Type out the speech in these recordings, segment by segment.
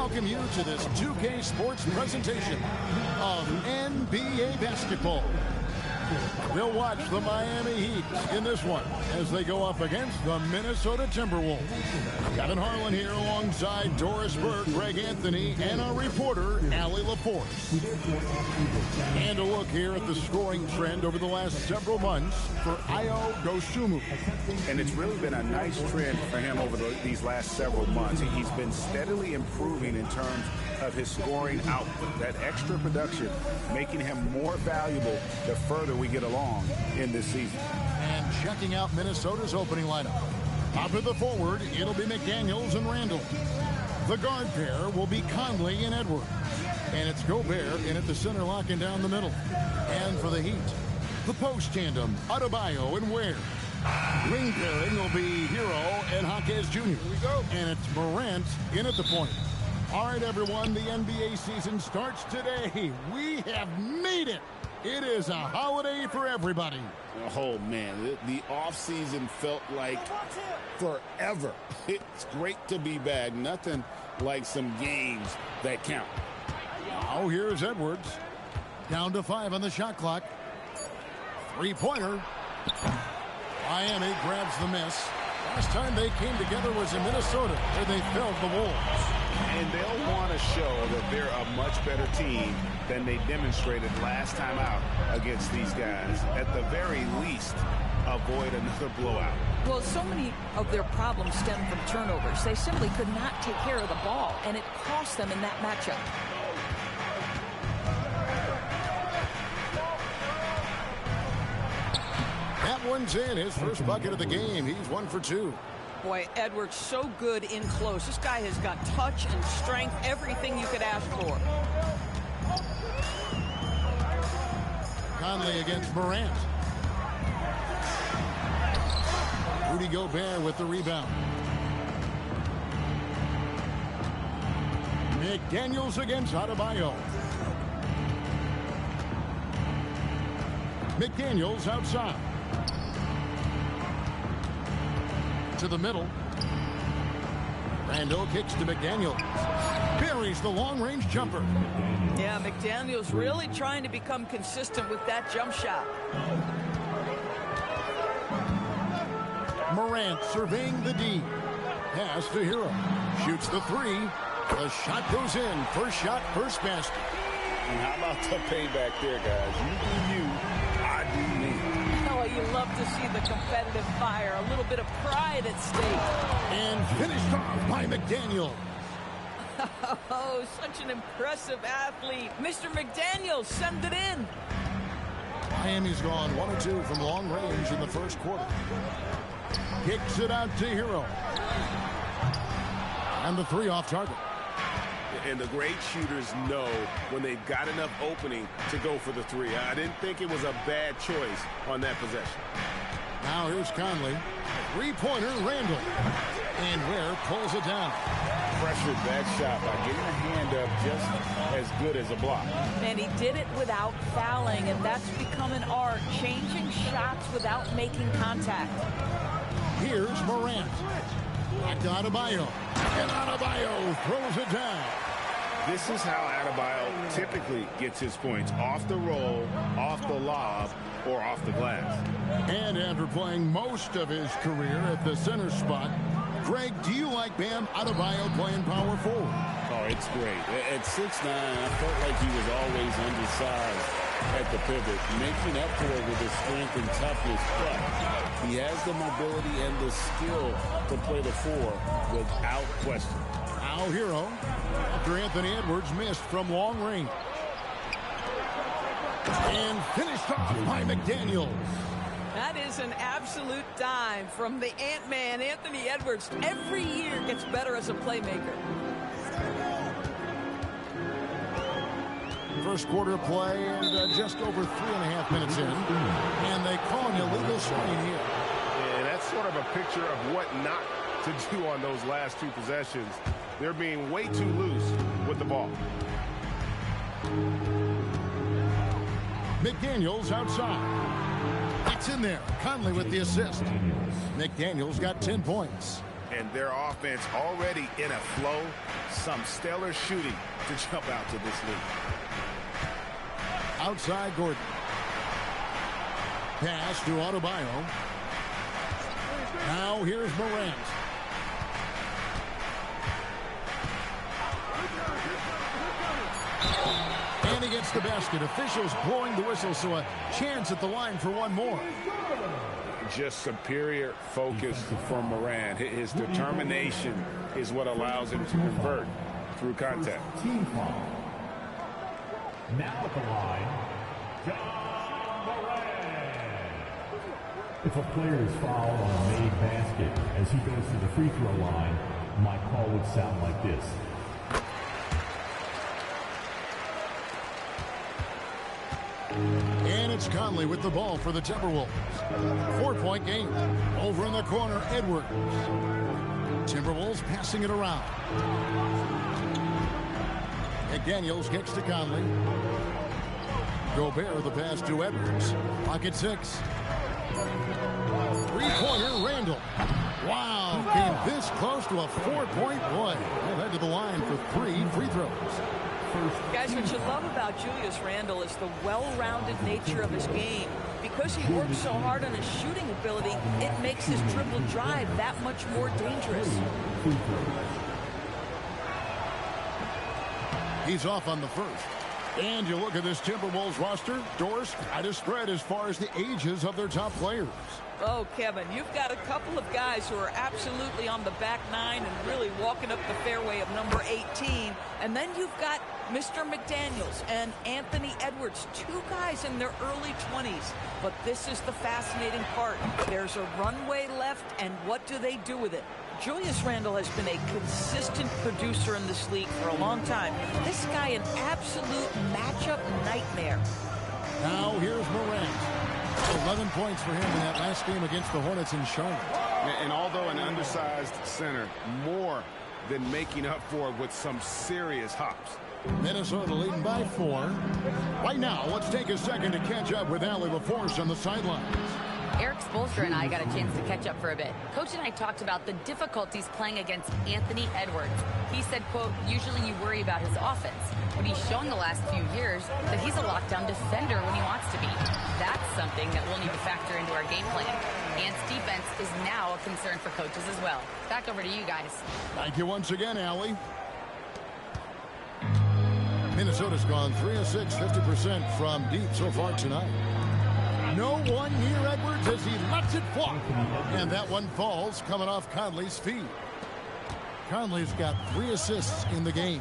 welcome you to this 2K Sports presentation of NBA basketball. We'll watch the Miami Heat in this one as they go up against the Minnesota Timberwolves. Kevin Harlan here alongside Doris Burke, Greg Anthony, and our reporter, Allie LaForce. And a look here at the scoring trend over the last several months for Ayo Dosunmu. And it's really been a nice trend for him over these last several months. He's been steadily improving in terms of his scoring output. That extra production making him more valuable the further we get along in this season. And checking out Minnesota's opening lineup. Top of the forward, it'll be McDaniels and Randall. The guard pair will be Conley and Edwards. And it's Gobert in at the center, locking down the middle. And for the Heat, the post tandem, Adebayo and Ware. Ring pairing will be Hero and Jaquez Jr. Here we go. And it's Morant in at the point. All right, everyone, the NBA season starts today. We have made it. It is a holiday for everybody. Oh, man, the offseason felt like forever. It's great to be back. Nothing like some games that count. Now here's Edwards. Down to 5 on the shot clock. Three-pointer. Miami grabs the miss. Last time they came together was in Minnesota, where they felled the Wolves. And they'll want to show that they're a much better team than they demonstrated last time out against these guys. At the very least, avoid another blowout. Well, so many of their problems stem from turnovers. They simply could not take care of the ball, and it cost them in that matchup. That one's in. His first bucket of the game. He's 1 for 2. Boy, Edwards so good in close. This guy has got touch and strength, everything you could ask for. Conley against Morant. Rudy Gobert with the rebound. McDaniels against Adebayo. McDaniels outside. To the middle. Randall kicks to McDaniels. Buries the long-range jumper. Yeah, McDaniels really trying to become consistent with that jump shot. Morant surveying the D. Pass to Hero. Shoots the 3. The shot goes in. First shot, first basket. And how about the payback there, guys? You do you, I do me. Oh, you love to see the competitive fire. A little bit of pride at stake. And finished off by McDaniel. Oh, such an impressive athlete. Mr. McDaniels, send it in. Miami's gone 1 or 2 from long range in the first quarter. Kicks it out to Hero. And the 3 off target. And the great shooters know when they've got enough opening to go for the 3. I didn't think it was a bad choice on that possession. Now here's Conley. Three-pointer, Randall. And Ware pulls it down. Pressured that shot by getting a hand up just as good as a block. And he did it without fouling, and that's become an art, changing shots without making contact. Here's Morant. Back to Adebayo. And Adebayo throws it down. This is how Adebayo typically gets his points. Off the roll, off the lob, or off the glass. And after playing most of his career at the center spot, Greg, do you like Bam Adebayo playing power forward? Oh, it's great. At 6'9", I felt like he was always undersized at the pivot, making up for it with his strength and toughness. But he has the mobility and the skill to play the 4 without question. Now Hero, after Anthony Edwards missed from long range. And finished off by McDaniels. That is an absolute dime from the Ant-Man, Anthony Edwards. Every year gets better as a playmaker. First quarter play and just over 3.5 minutes in. And they call an illegal screen here. And that's sort of a picture of what not to do on those last 2 possessions. They're being way too loose with the ball. McDaniels outside. It's in there. Conley with the assist. McDaniels got 10 points. and their offense already in a flow. Some stellar shooting to jump out to this lead. Outside Gordon. Pass to Adebayo. Now here's Morant. And he gets the basket. Officials blowing the whistle, so a chance at the line for one more. Just superior focus from Morant. His determination is what allows him to convert through contact. Team foul. Now at the line, John Morant. If a player is fouled on a made basket as he goes to the free throw line, my call would sound like this. And it's Conley with the ball for the Timberwolves. 4-point game. Over in the corner, Edwards. Timberwolves passing it around. McDaniels kicks to Conley. Gobert the pass to Edwards. Pocket 6. Three-pointer, Randall. Wow, came this close to a 4-point play. They'll head to the line for 3 free throws. Guys, what you love about Julius Randle is the well-rounded nature of his game. Because he works so hard on his shooting ability, it makes his dribble drive that much more dangerous. He's off on the first. And you look at this Timberwolves roster, Doris, quite a spread as far as the ages of their top players. Oh, Kevin, you've got a couple of guys who are absolutely on the back nine and really walking up the fairway of number 18. And then you've got Mr. McDaniels and Anthony Edwards, 2 guys in their early 20s. But this is the fascinating part. There's a runway left, and what do they do with it? Julius Randle has been a consistent producer in this league for a long time. This guy, an absolute matchup nightmare. Now here's Morant. 11 points for him in that last game against the Hornets in Charlotte. And although an undersized center, more than making up for it with some serious hops. Minnesota leading by 4. Right now, let's take a second to catch up with Allie LaForce on the sidelines. Eric Spoelstra and I got a chance to catch up for a bit. Coach and I talked about the difficulties playing against Anthony Edwards. He said, quote, usually you worry about his offense, but he's shown the last few years that he's a lockdown defender when he wants to be. That's something that we'll need to factor into our game plan. Ant's defense is now a concern for coaches as well. Back over to you guys. Thank you once again, Allie. Minnesota's gone 3 of 6, 50% from deep so far tonight. No one near Edwards as he lets it fly. And that one falls coming off Conley's feet. Conley's got 3 assists in the game.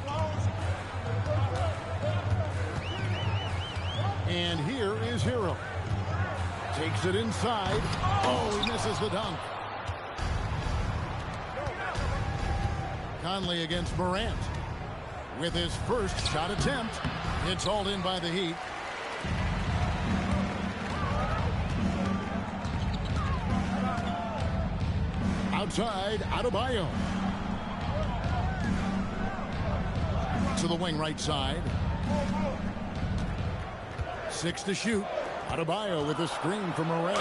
And here is Hero. Takes it inside. Oh, he misses the dunk. Conley against Morant. With his first shot attempt. It's hauled in by the Heat. Outside, Adebayo. To the wing right side. 6 to shoot. Adebayo with a screen from Morant.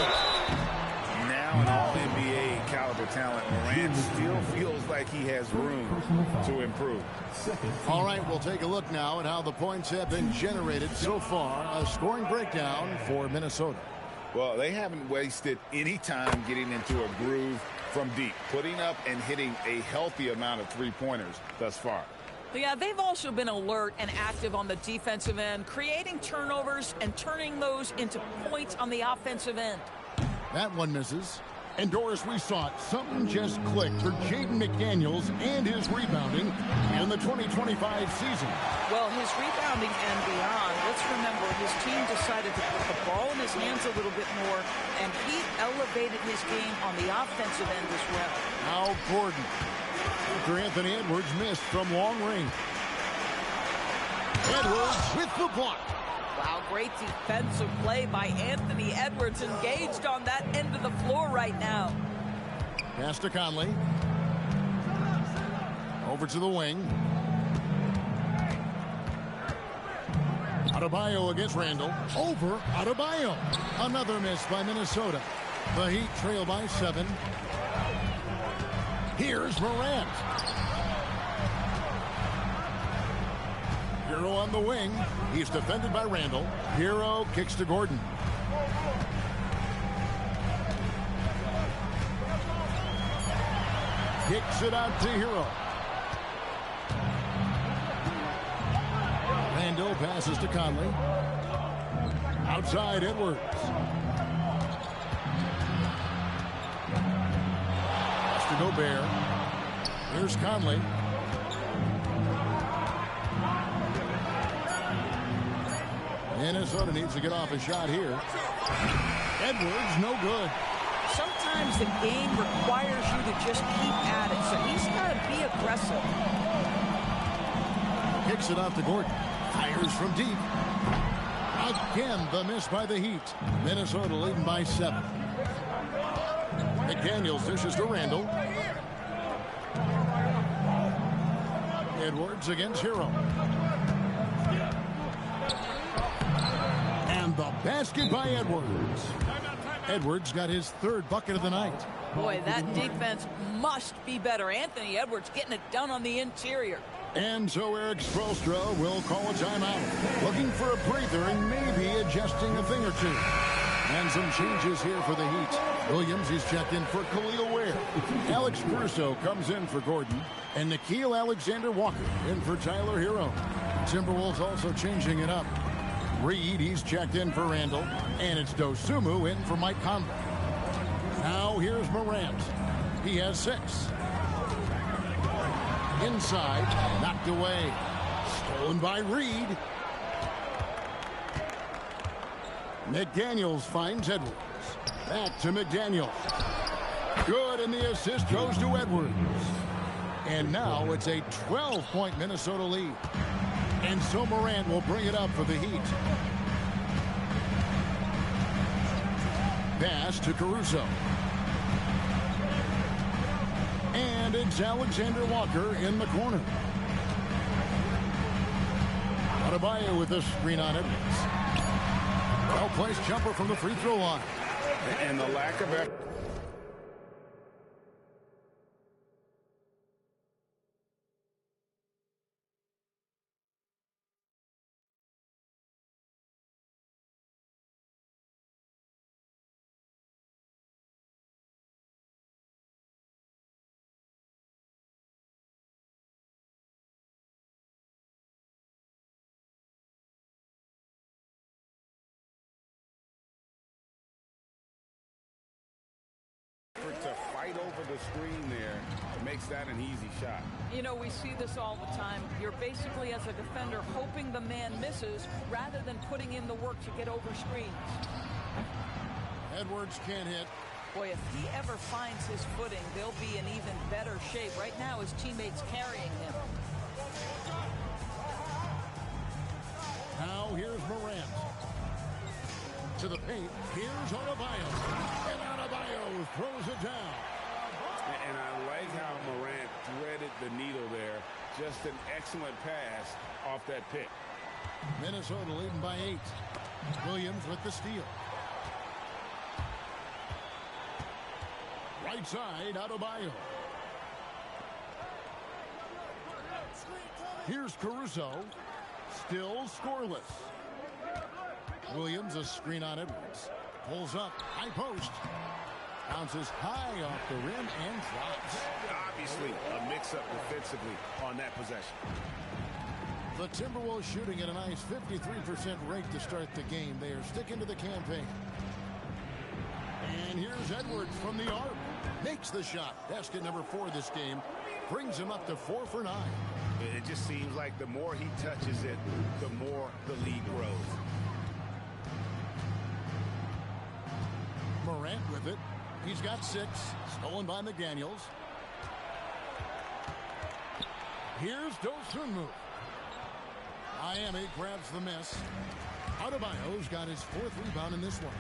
Now an all-NBA caliber talent, Morant still feels like he has room to improve. All right, we'll take a look now at how the points have been generated so far. A scoring breakdown for Minnesota. Well, they haven't wasted any time getting into a groove from deep, putting up and hitting a healthy amount of three-pointers thus far. Yeah, they've also been alert and active on the defensive end, creating turnovers and turning those into points on the offensive end. That one misses. And Doris, we saw it. Something just clicked for Jaden McDaniels and his rebounding in the 2025 season. Well, his rebounding and beyond, let's remember his team decided to put the ball in his hands a little bit more, and he elevated his game on the offensive end as well. Now Gordon. After Anthony Edwards missed from long range. Edwards with the block. Wow, great defensive play by Anthony Edwards, engaged on that end of the floor right now. Pass to Conley. Over to the wing. Adebayo against Randle. Over Adebayo. Another miss by Minnesota. The Heat trail by 7. Here's Morant. Hero on the wing. He's defended by Randall. Hero kicks to Gordon. Kicks it out to Hero. Randall passes to Conley. Outside Edwards. Pass to Gobert. Here's Conley. Minnesota needs to get off a shot here. Edwards, no good. Sometimes the game requires you to just keep at it, so he's got to be aggressive. Kicks it off to Gordon. Fires from deep. Again, the miss by the Heat. Minnesota leading by 7. McDaniels dishes to Randall. Edwards against Hero. And the basket by Edwards. Edwards got his 3rd bucket of the night. Boy, that defense must be better. Anthony Edwards getting it done on the interior. And so Eric Spoelstra will call a timeout. Looking for a breather and maybe adjusting a thing or two. And some changes here for the Heat. Williams is checked in for Khalil Ware. Alex Caruso comes in for Gordon. And Nickeil Alexander-Walker in for Tyler Hero. Timberwolves also changing it up. Reed, he's checked in for Randall. And it's Dosunmu in for Mike Conley. Now here's Morant. He has 6. Inside, knocked away. Stolen by Reed. McDaniels finds Edwards. Back to McDaniels. Good, and the assist goes to Edwards. And now it's a 12-point Minnesota lead. And so Morant will bring it up for the Heat. Pass to Caruso. And it's Alexander Walker in the corner. Adebayo with the screen on Edwards. Well-placed jumper from the free throw line. And the lack of effort. To fight over the screen there makes that an easy shot. You know, we see this all the time. You're basically, as a defender, hoping the man misses rather than putting in the work to get over screens. Edwards can't hit. Boy, if he ever finds his footing, they'll be in even better shape. Right now, his teammates carrying him. Now here's Morant. To the paint. Here's Adebayo. And Adebayo throws it down. And I like how Morant threaded the needle there. Just an excellent pass off that pick. Minnesota leading by 8. Williams with the steal. Right side, Adebayo. Here's Caruso. Still scoreless. Williams, a screen on Edwards. Pulls up, high post. Bounces high off the rim and drops. Obviously, a mix-up defensively on that possession. The Timberwolves shooting at a nice 53% rate to start the game. They are sticking to the campaign. And here's Edwards from the arc. Makes the shot. Basket number 4 this game. Brings him up to 4 for 9. It just seems like the more he touches it, the more the lead grows. Morant with it. He's got 6. Stolen by McDaniels. Here's Dosunmu. Miami grabs the miss. Adebayo's got his 4th rebound in this one.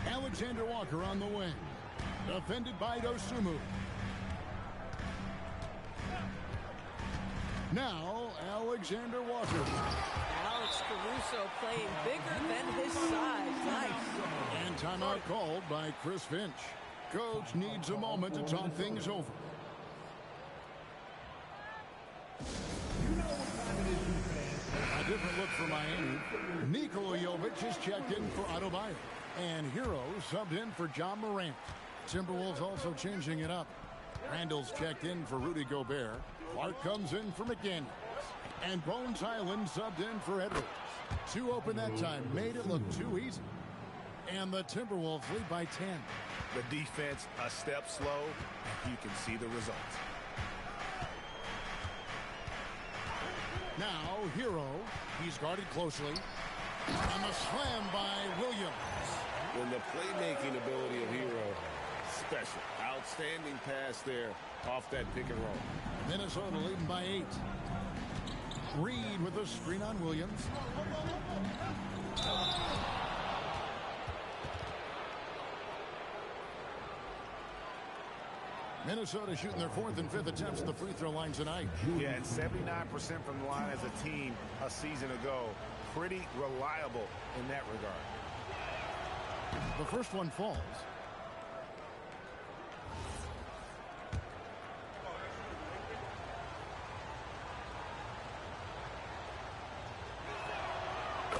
Alexander Walker on the wing. Defended by Dosunmu. Now, Alexander Walker. Alex Caruso playing bigger than his size. Nice. And timeout called by Chris Finch. Coach needs a moment to talk things over. A different look for Miami. Nikola Jovic is checked in for Adebayo. And Hero subbed in for John Morant. Timberwolves also changing it up. Randall's checked in for Rudy Gobert. Clark comes in for McDaniels. And Bones Highland subbed in for Edwards. 2 open that time. Made it look too easy. And the Timberwolves lead by 10. The defense a step slow, and you can see the results. Now, Hero. He's guarded closely. And the slam by Williams. And the playmaking ability of Hero, special. Outstanding pass there off that pick and roll. Minnesota leading by 8. Reed with a screen on Williams. Minnesota shooting their 4th and 5th attempts at the free throw line tonight. Yeah, and 79% from the line as a team a season ago. Pretty reliable in that regard. The first one falls.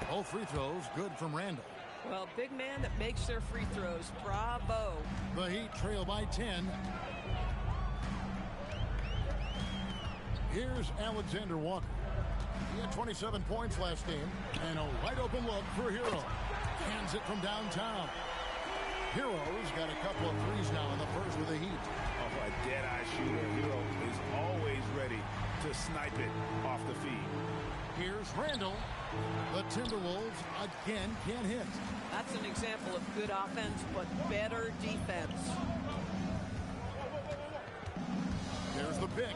Both free throws good from Randall. Well, big man that makes their free throws. Bravo. The Heat trail by 10. Here's Alexander Walker. He had 27 points last game. And a wide open look for Hero. Hands it from downtown. Hero's got a couple of threes now in the first with the Heat. Oh, a dead-eye shooter. Hero is always ready to snipe it off the feed. Here's Randall. The Timberwolves again can't hit. That's an example of good offense, but better defense. There's the pick.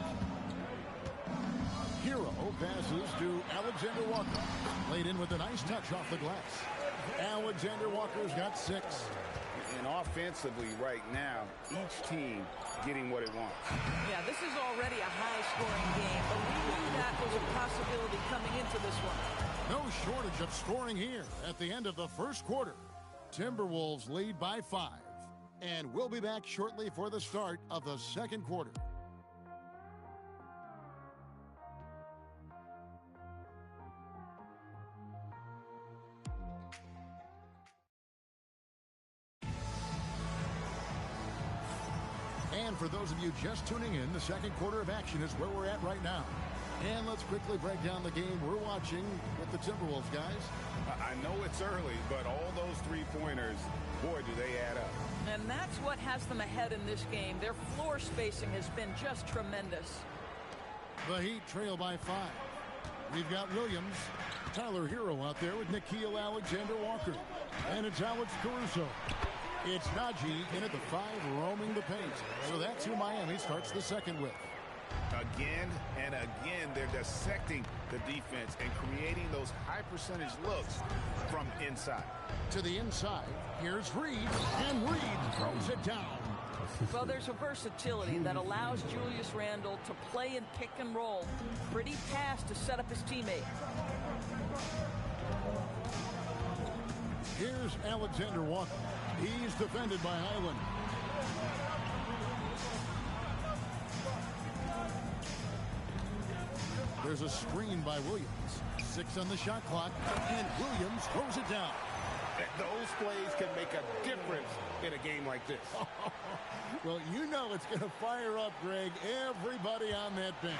Hero passes to Alexander Walker. Laid in with a nice touch off the glass. Alexander Walker's got 6. And offensively right now, each team getting what it wants. Yeah, this is already a high-scoring game, but we knew that was a possibility coming into this one. No shortage of scoring here at the end of the first quarter. Timberwolves lead by 5. And we'll be back shortly for the start of the second quarter. And for those of you just tuning in, the second quarter of action is where we're at right now. And let's quickly break down the game we're watching with the Timberwolves, guys. I know it's early, but all those three-pointers, boy, do they add up. And that's what has them ahead in this game. Their floor spacing has been just tremendous. The Heat trail by 5. We've got Williams, Tyler Hero out there with Nickeil Alexander-Walker. And it's Alex Caruso. It's Najee in at the 5 roaming the paint. So that's who Miami starts the second with. Again and again, they're dissecting the defense and creating those high-percentage looks from inside. To the inside, here's Reed, and Reed throws it down. Well, there's a versatility that allows Julius Randle to play in pick and roll. Pretty pass to set up his teammate. Here's Alexander Walker. He's defended by Highland. There's a screen by Williams. 6 on the shot clock, and Williams throws it down. Those plays can make a difference in a game like this. Well, you know it's going to fire up, Greg, everybody on that bench.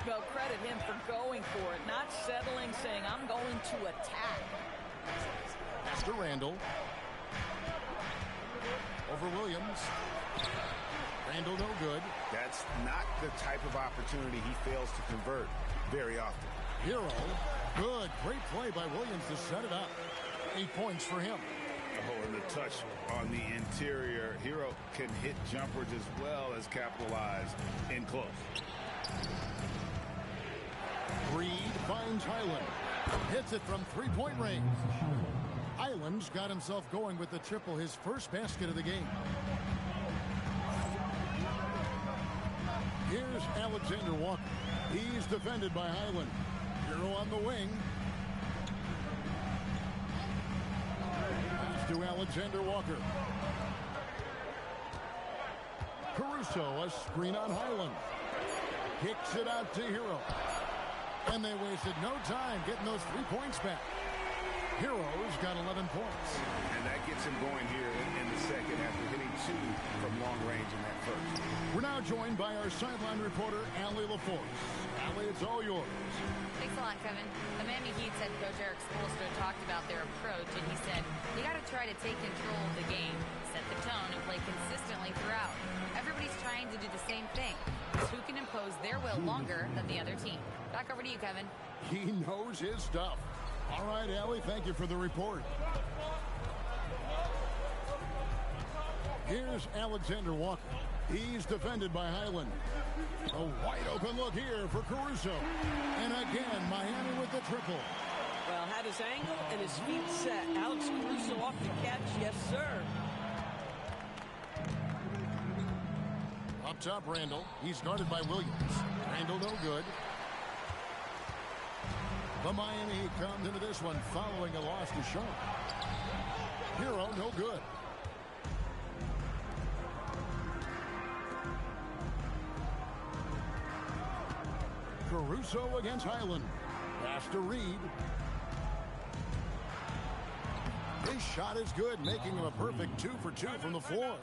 Well, credit him for going for it, not settling, saying, I'm going to attack. Pass to Randall. Over Williams. Randall no good. That's not the type of opportunity he fails to convert very often. Hero, good. Great play by Williams to set it up. 8 points for him. Oh, and the touch on the interior. Hero can hit jumpers as well as capitalize in close. Reed finds Highland. Hits it from three-point range. Highland's got himself going with the triple, his first basket of the game. Here's Alexander Walker. He's defended by Highland. Hero on the wing. to Alexander Walker. Caruso, a screen on Highland. Kicks it out to Hero. And they wasted no time getting those 3 points back. Hero's got 11 points. And that gets him going here in the second after hitting 2 from long range in that first. We're now joined by our sideline reporter, Allie LaForce. Allie, it's all yours. Thanks a lot, Kevin. The Miami Heat's head coach Eric Spoelstra talked about their approach, and he said, you got to try to take control of the game, set the tone, and play consistently throughout. Everybody's trying to do the same thing. It's who can impose their will longer than the other team. Back over to you, Kevin. He knows his stuff. All right, Allie, thank you for the report. Here's Alexander Walker. He's defended by Highland. A wide open look here for Caruso. And again, Miami with the triple. Well, had his angle and his feet set. Alex Caruso off the catch. Yes, sir. Up top, Randall. He's guarded by Williams. Randall no good. The Miami Heat comes into this one following a loss to Charlotte. Hero no good. Caruso against Highland. Pass to Reed. His shot is good, making him a perfect 2 for 2 from the floor.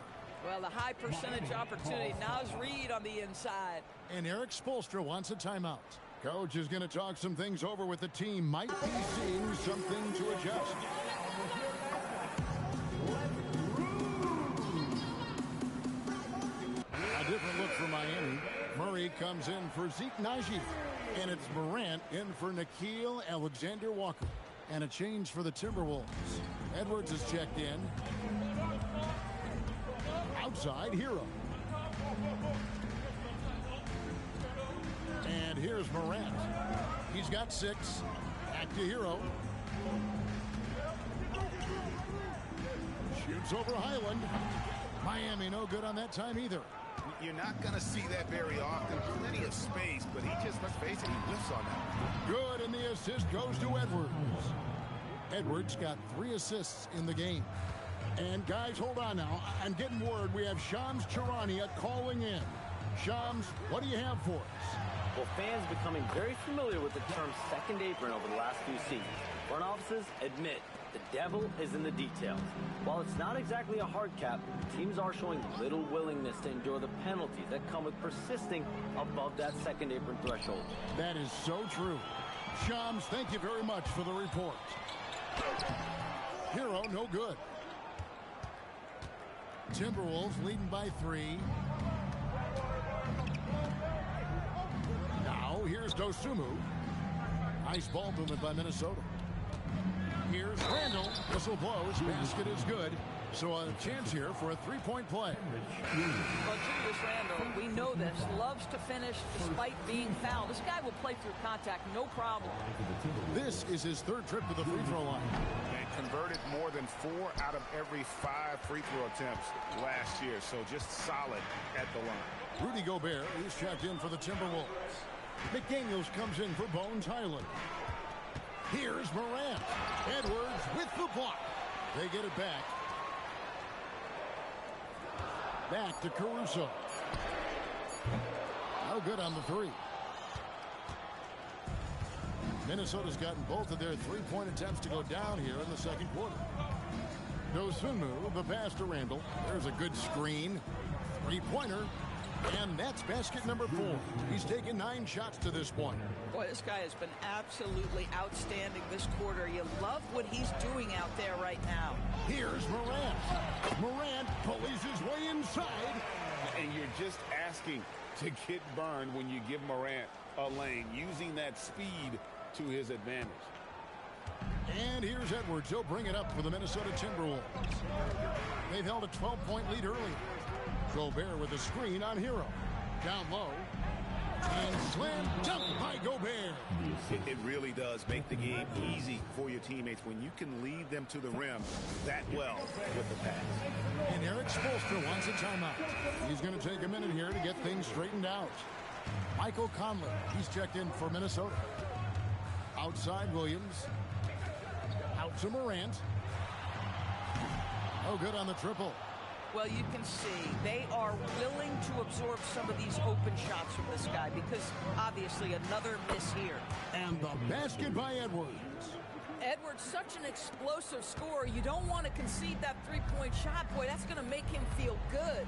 Well, the high percentage opportunity. Now's Reed on the inside. And Eric Spoelstra wants a timeout. Coach is going to talk some things over with the team. Might be seeing something to adjust. A different look for Miami. Murray comes in for Zeke Naji. And it's Morant in for Nickeil Alexander-Walker. And a change for the Timberwolves. Edwards is checked in. Outside, Hero. And here's Morant. He's got 6. Back to Hero. Shoots over Highland. Miami no good on that time either. You're not going to see that very often. Plenty of space, but he just, let's face it, he whiffs on that. Good, and the assist goes to Edwards. Edwards got 3 assists in the game. And guys, hold on now. I'm getting word we have Shams Charania calling in. Shams, what do you have for us? Well, fans becoming very familiar with the term second apron over the last few seasons. Front offices admit the devil is in the details. While it's not exactly a hard cap, teams are showing little willingness to endure the penalties that come with persisting above that second apron threshold. That is so true. Shams, thank you very much for the report. Hero, no good. Timberwolves leading by 3. Now, here's Dosunmu. Nice ball movement by Minnesota. Here's Randall. Whistle blows. Basket is good. So a chance here for a 3-point play. Well, Julius Randle, we know this, loves to finish despite being fouled. This guy will play through contact, no problem. This is his 3rd trip to the free throw line. And converted more than 4 out of every 5 free throw attempts last year. So just solid at the line. Rudy Gobert is checked in for the Timberwolves. McDaniels comes in for Bones Highland. Here's Morant. Edwards with the block. They get it back. Back to Caruso. No good on the 3. Minnesota's gotten both of their 3-point attempts to go down here in the second quarter. Dosunmu, the pass to Randall. There's a good screen. 3-pointer. And that's basket number 4. He's taken 9 shots to this point. Boy, this guy has been absolutely outstanding this quarter. You love what he's doing out there right now. Here's Morant. Morant pulleys his way inside. And you're just asking to get burned when you give Morant a lane, using that speed to his advantage. And here's Edwards. He'll bring it up for the Minnesota Timberwolves. They've held a 12-point lead early. Gobert with a screen on Hero. Down low. And slam dunk by Gobert. It really does make the game easy for your teammates when you can lead them to the rim that well with the pass. And Eric Spoelstra wants a timeout. He's going to take a minute here to get things straightened out. Michael Conley, he's checked in for Minnesota. Outside Williams. Out to Morant. Oh, good on the triple. Well, you can see they are willing to absorb some of these open shots from this guy because obviously another miss here. And the basket by Edwards. Edwards, such an explosive scorer. You don't want to concede that three-point shot. Boy, that's going to make him feel good.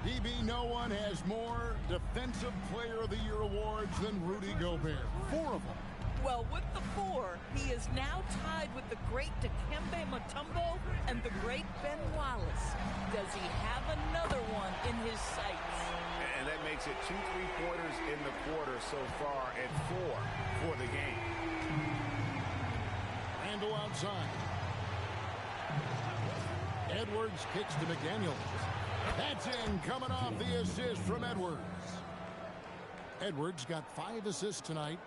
DB, no one has more Defensive Player of the Year awards than Rudy Gobert. 4 of them. Well, with the 4, he is now tied with the great Dikembe Mutombo and the great Ben Wallace. Does he have another one in his sights? And that makes it 2 3-pointers in the quarter so far and 4 for the game. Randall outside. Edwards kicks to McDaniels. That's in, coming off the assist from Edwards. Edwards got 5 assists tonight.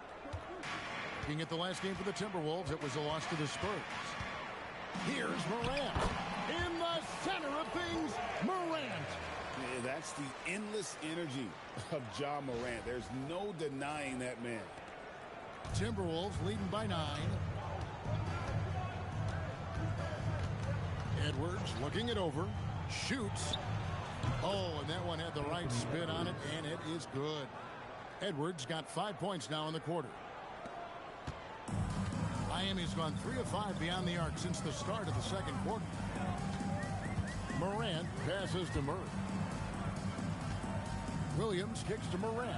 Looking at the last game for the Timberwolves, it was a loss to the Spurs. Here's Morant. In the center of things, Morant. Yeah, that's the endless energy of Ja Morant. There's no denying that man. Timberwolves leading by 9. Edwards looking it over. Shoots. Oh, and that one had the right spin on it, and it is good. Edwards got 5 points now in the quarter. Miami's gone 3 of 5 beyond the arc since the start of the second quarter. Morant passes to Murray. Williams kicks to Morant.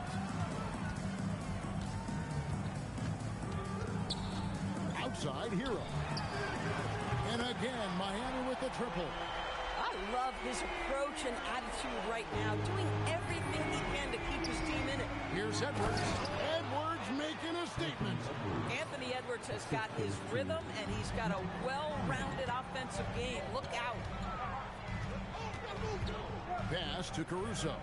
Outside, Hero. And again, Miami with the triple. I love his approach and attitude right now, doing everything he can to keep his team in it. Here's Edwards. Edwards making a statement. Anthony Edwards has got his rhythm, and he's got a well-rounded offensive game. Look out. Pass to Caruso.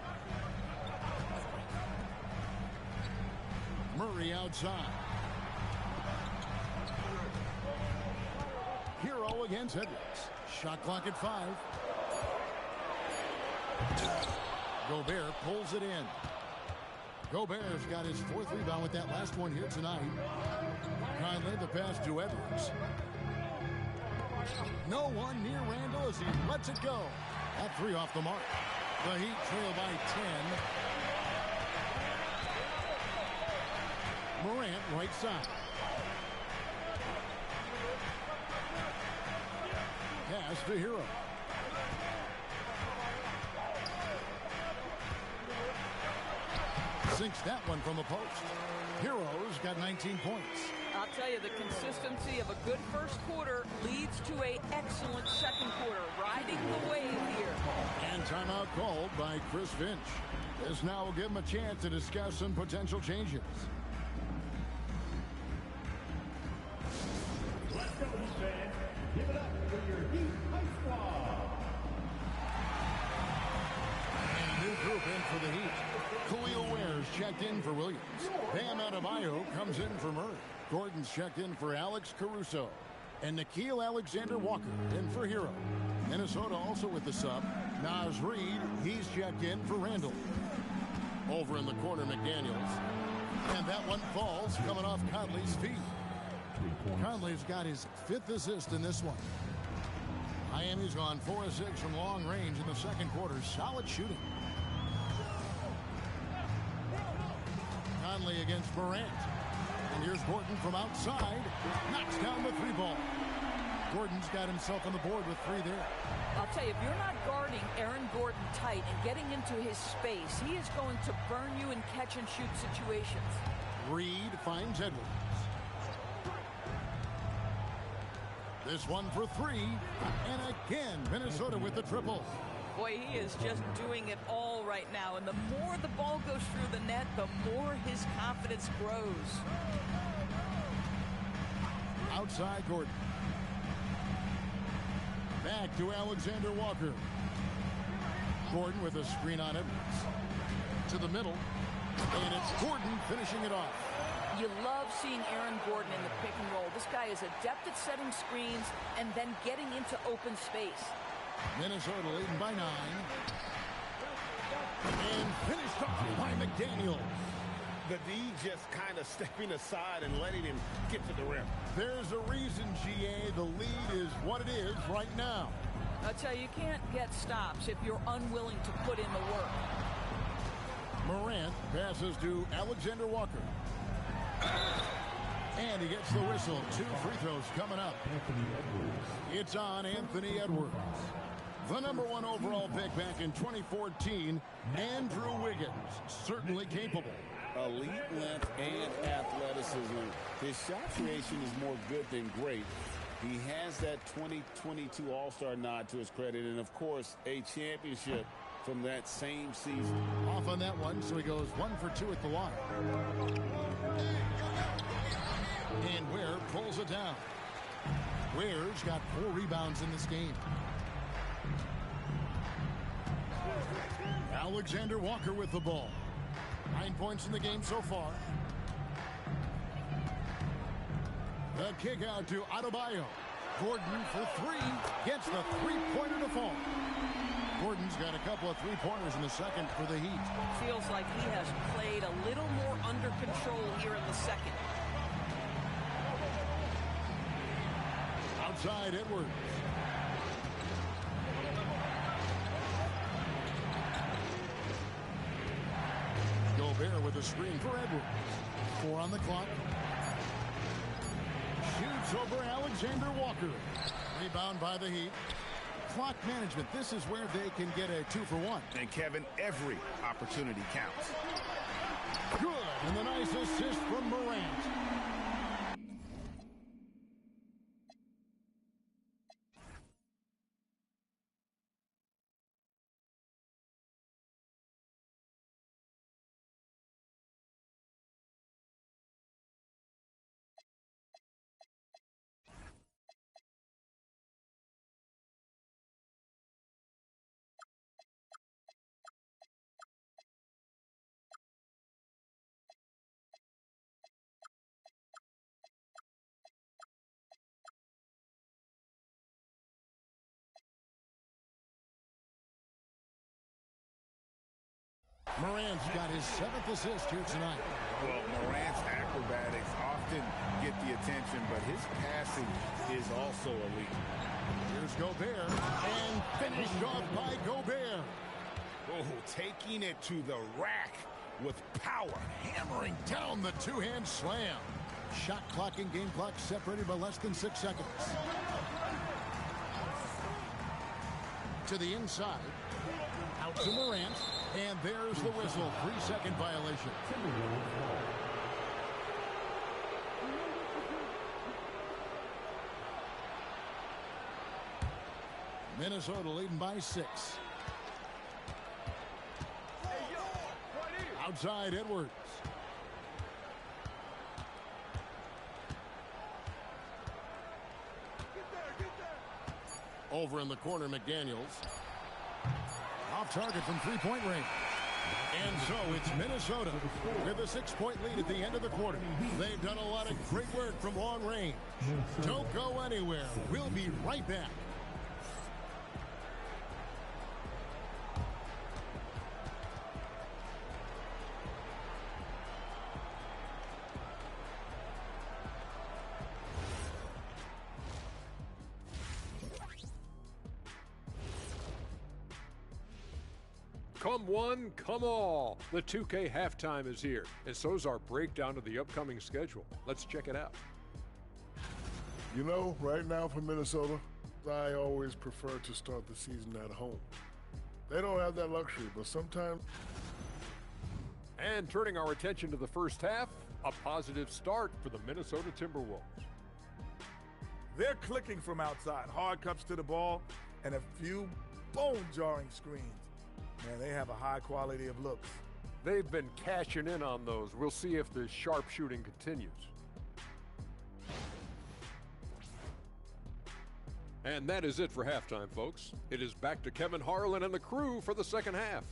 Murray outside. Hero against Edwards. Shot clock at 5. Gobert pulls it in. Gobert's got his 4th rebound with that last one here tonight. Kindly the pass to Edwards. No one near Randall as he lets it go. That 3 off the mark. The Heat trail by 10. Morant right side. Pass to Hero. Sinks that one from the post. Hero's got 19 points. I'll tell you, the consistency of a good first quarter leads to an excellent second quarter, riding the wave here. And timeout called by Chris Finch. This now will give him a chance to discuss some potential changes. Let's go, Heat fans. Give it up for your Heat High Squad. And a new group in for the Heat. Khalil Ware's checked in for Williams. Bam Adebayo comes in for Murray. Gordon's checked in for Alex Caruso. And Nickeil Alexander-Walker in for Hero. Minnesota also with the sub. Naz Reid, he's checked in for Randall. Over in the corner, McDaniels. And that one falls coming off Conley's feet. Conley's got his 5th assist in this one. Miami's gone 4 of 6 from long range in the second quarter. Solid shooting. Conley against Morant. And here's Gordon from outside. Knocks down the 3-ball. Gordon's got himself on the board with 3 there. I'll tell you, if you're not guarding Aaron Gordon tight and getting into his space, he is going to burn you in catch-and-shoot situations. Reed finds Edwards. This one for 3. And again, Minnesota with the triple. Boy, he is just doing it all right now. And the more the ball goes through the net, the more his confidence grows. Outside Gordon. Back to Alexander Walker. Gordon with a screen on Edwards. To the middle. And it's Gordon finishing it off. You love seeing Aaron Gordon in the pick and roll. This guy is adept at setting screens and then getting into open space. Minnesota leading by 9. And finished off by McDaniels. The D just kind of stepping aside and letting him get to the rim. There's a reason, GA, the lead is what it is right now. I tell you, you can't get stops if you're unwilling to put in the work. Morant passes to Alexander Walker. And he gets the whistle. 2 free throws coming up. It's on Anthony Edwards. The #1 overall pick back in 2014, Andrew Wiggins, certainly capable. Elite length and athleticism. His shot creation is more good than great. He has that 2022 All-Star nod to his credit, and of course, a championship from that same season. Off on that one, so he goes 1 for 2 at the line. And Ware pulls it down. Ware's got 4 rebounds in this game. Alexander Walker with the ball. 9 points in the game so far. The kick out to Adebayo. Gordon for 3. Gets the 3-pointer to fall. Gordon's got a couple of 3-pointers in the second for the Heat. Feels like he has played a little more under control here in the second. Outside Edwards. Gobert with a screen for Edwards. 4 on the clock. Shoots over Alexander Walker. Rebound by the Heat. Clock management. This is where they can get a 2 for 1. And Kevin, every opportunity counts. Good. And the nice assist from Morant. Morant's got his 7th assist here tonight. Well, Morant's acrobatics often get the attention, but his passing is also elite. Here's Gobert, and finished off by Gobert. Oh, taking it to the rack with power. Hammering down the 2-hand slam. Shot clock and game clock separated by less than 6 seconds. To the inside. Out to Morant. And there's the whistle. 3-second violation. Minnesota leading by 6. Outside Edwards. Over in the corner, McDaniels. Off target from 3-point range. And so it's Minnesota with a 6-point lead at the end of the quarter. They've done a lot of great work from long range. Don't go anywhere. We'll be right back. Come one, come all. The 2K halftime is here, and so's our breakdown of the upcoming schedule. Let's check it out. You know, right now for Minnesota, I always prefer to start the season at home. They don't have that luxury, but sometimes... And turning our attention to the first half, a positive start for the Minnesota Timberwolves. They're clicking from outside, hard cuts to the ball, and a few bone-jarring screens. Man, they have a high quality of looks. They've been cashing in on those. We'll see if the sharp shooting continues. And that is it for halftime, folks. It is back to Kevin Harlan and the crew for the second half.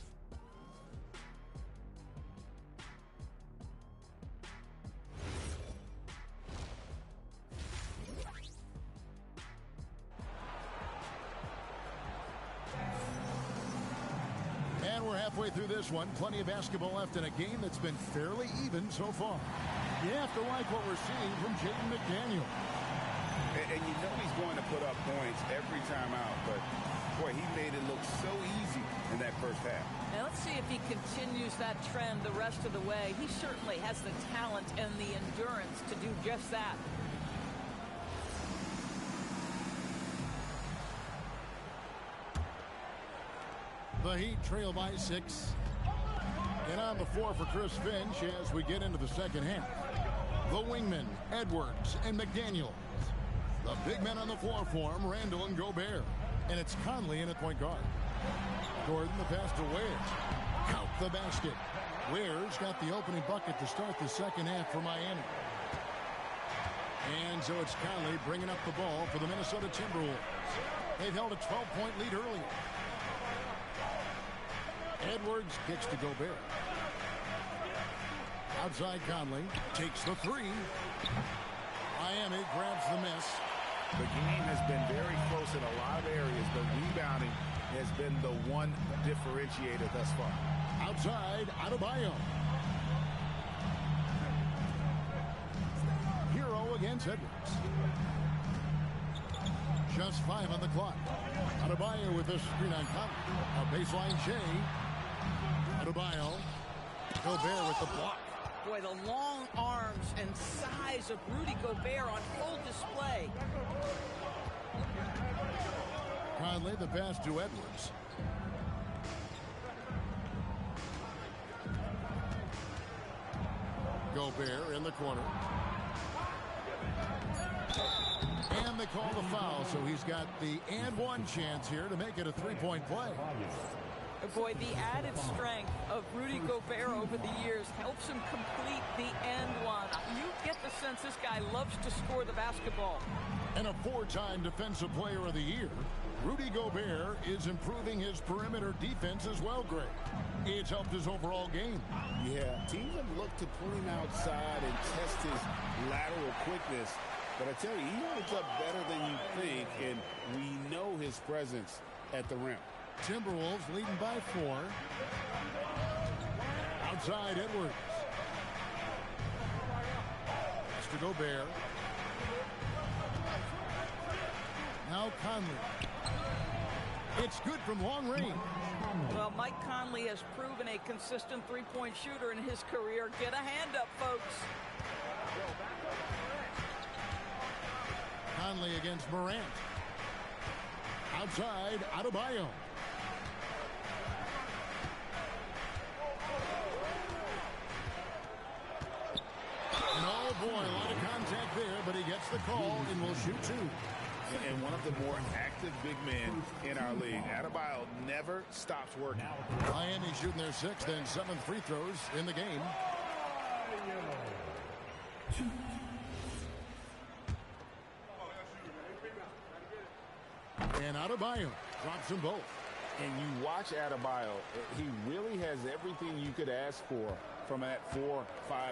Halfway through this one, plenty of basketball left in a game that's been fairly even so far. You have to like what we're seeing from Jaden McDaniel. And you know he's going to put up points every time out, but boy, he made it look so easy in that first half. Now let's see if he continues that trend the rest of the way. He certainly has the talent and the endurance to do just that. The Heat trail by 6. And on the floor for Chris Finch as we get into the second half. The wingmen, Edwards and McDaniels. The big men on the floor for him, Randall and Gobert. And it's Conley in at point guard. Gordon the pass to Wares. Count the basket. Wares got the opening bucket to start the second half for Miami. And so it's Conley bringing up the ball for the Minnesota Timberwolves. They've held a 12-point lead earlier. Edwards kicks to Gobert. Outside Conley takes the three. Miami grabs the miss. The game has been very close in a lot of areas, but rebounding has been the one differentiator thus far. Outside, Adebayo. Hero against Edwards. Just 5 on the clock. Adebayo with this screen on Conley. A baseline Shea. Adebayo. Gobert with the block. Boy, the long arms and size of Rudy Gobert on full display. Conley the pass to Edwards. Gobert in the corner. And they call the foul, so he's got the and one chance here to make it a three-point play. Boy, the added strength of Rudy Gobert over the years helps him complete the and one. You get the sense this guy loves to score the basketball. And a 4-time Defensive Player of the Year, Rudy Gobert is improving his perimeter defense as well, Greg. It's helped his overall game. Yeah, teams have looked to pull him outside and test his lateral quickness. But I tell you, he holds up better than you think, and we know his presence at the rim. Timberwolves leading by 4. Outside Edwards. Pass to Gobert. Now Conley. It's good from long range. Well, Mike Conley has proven a consistent three-point shooter in his career. Get a hand up, folks. Conley against Morant. Outside, Adebayo. Oh boy, a lot of contact there, but he gets the call and will shoot 2. And one of the more active big men in our league. Adebayo never stops working. Miami shooting their 6th and 7th free throws in the game. And Adebayo drops them both. And you watch Adebayo, he really has everything you could ask for from that 4-5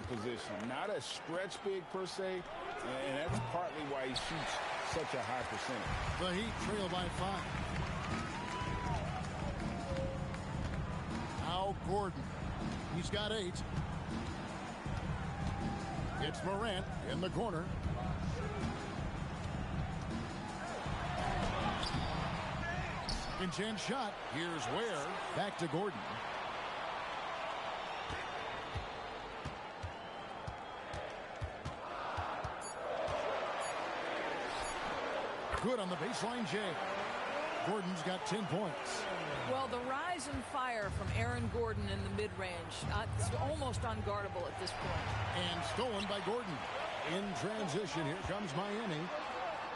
position. Not a stretch big per se, and that's partly why he shoots such a high percentage. The Heat trail by 5. Now Gordon. He's got 8. It's Morant in the corner. Second chance shot. Here's Ware. Back to Gordon. Good on the baseline, Jay. Gordon's got 10 points. Well, the rise and fire from Aaron Gordon in the mid-range, it's almost unguardable at this point. And stolen by Gordon. In transition, here comes Miami.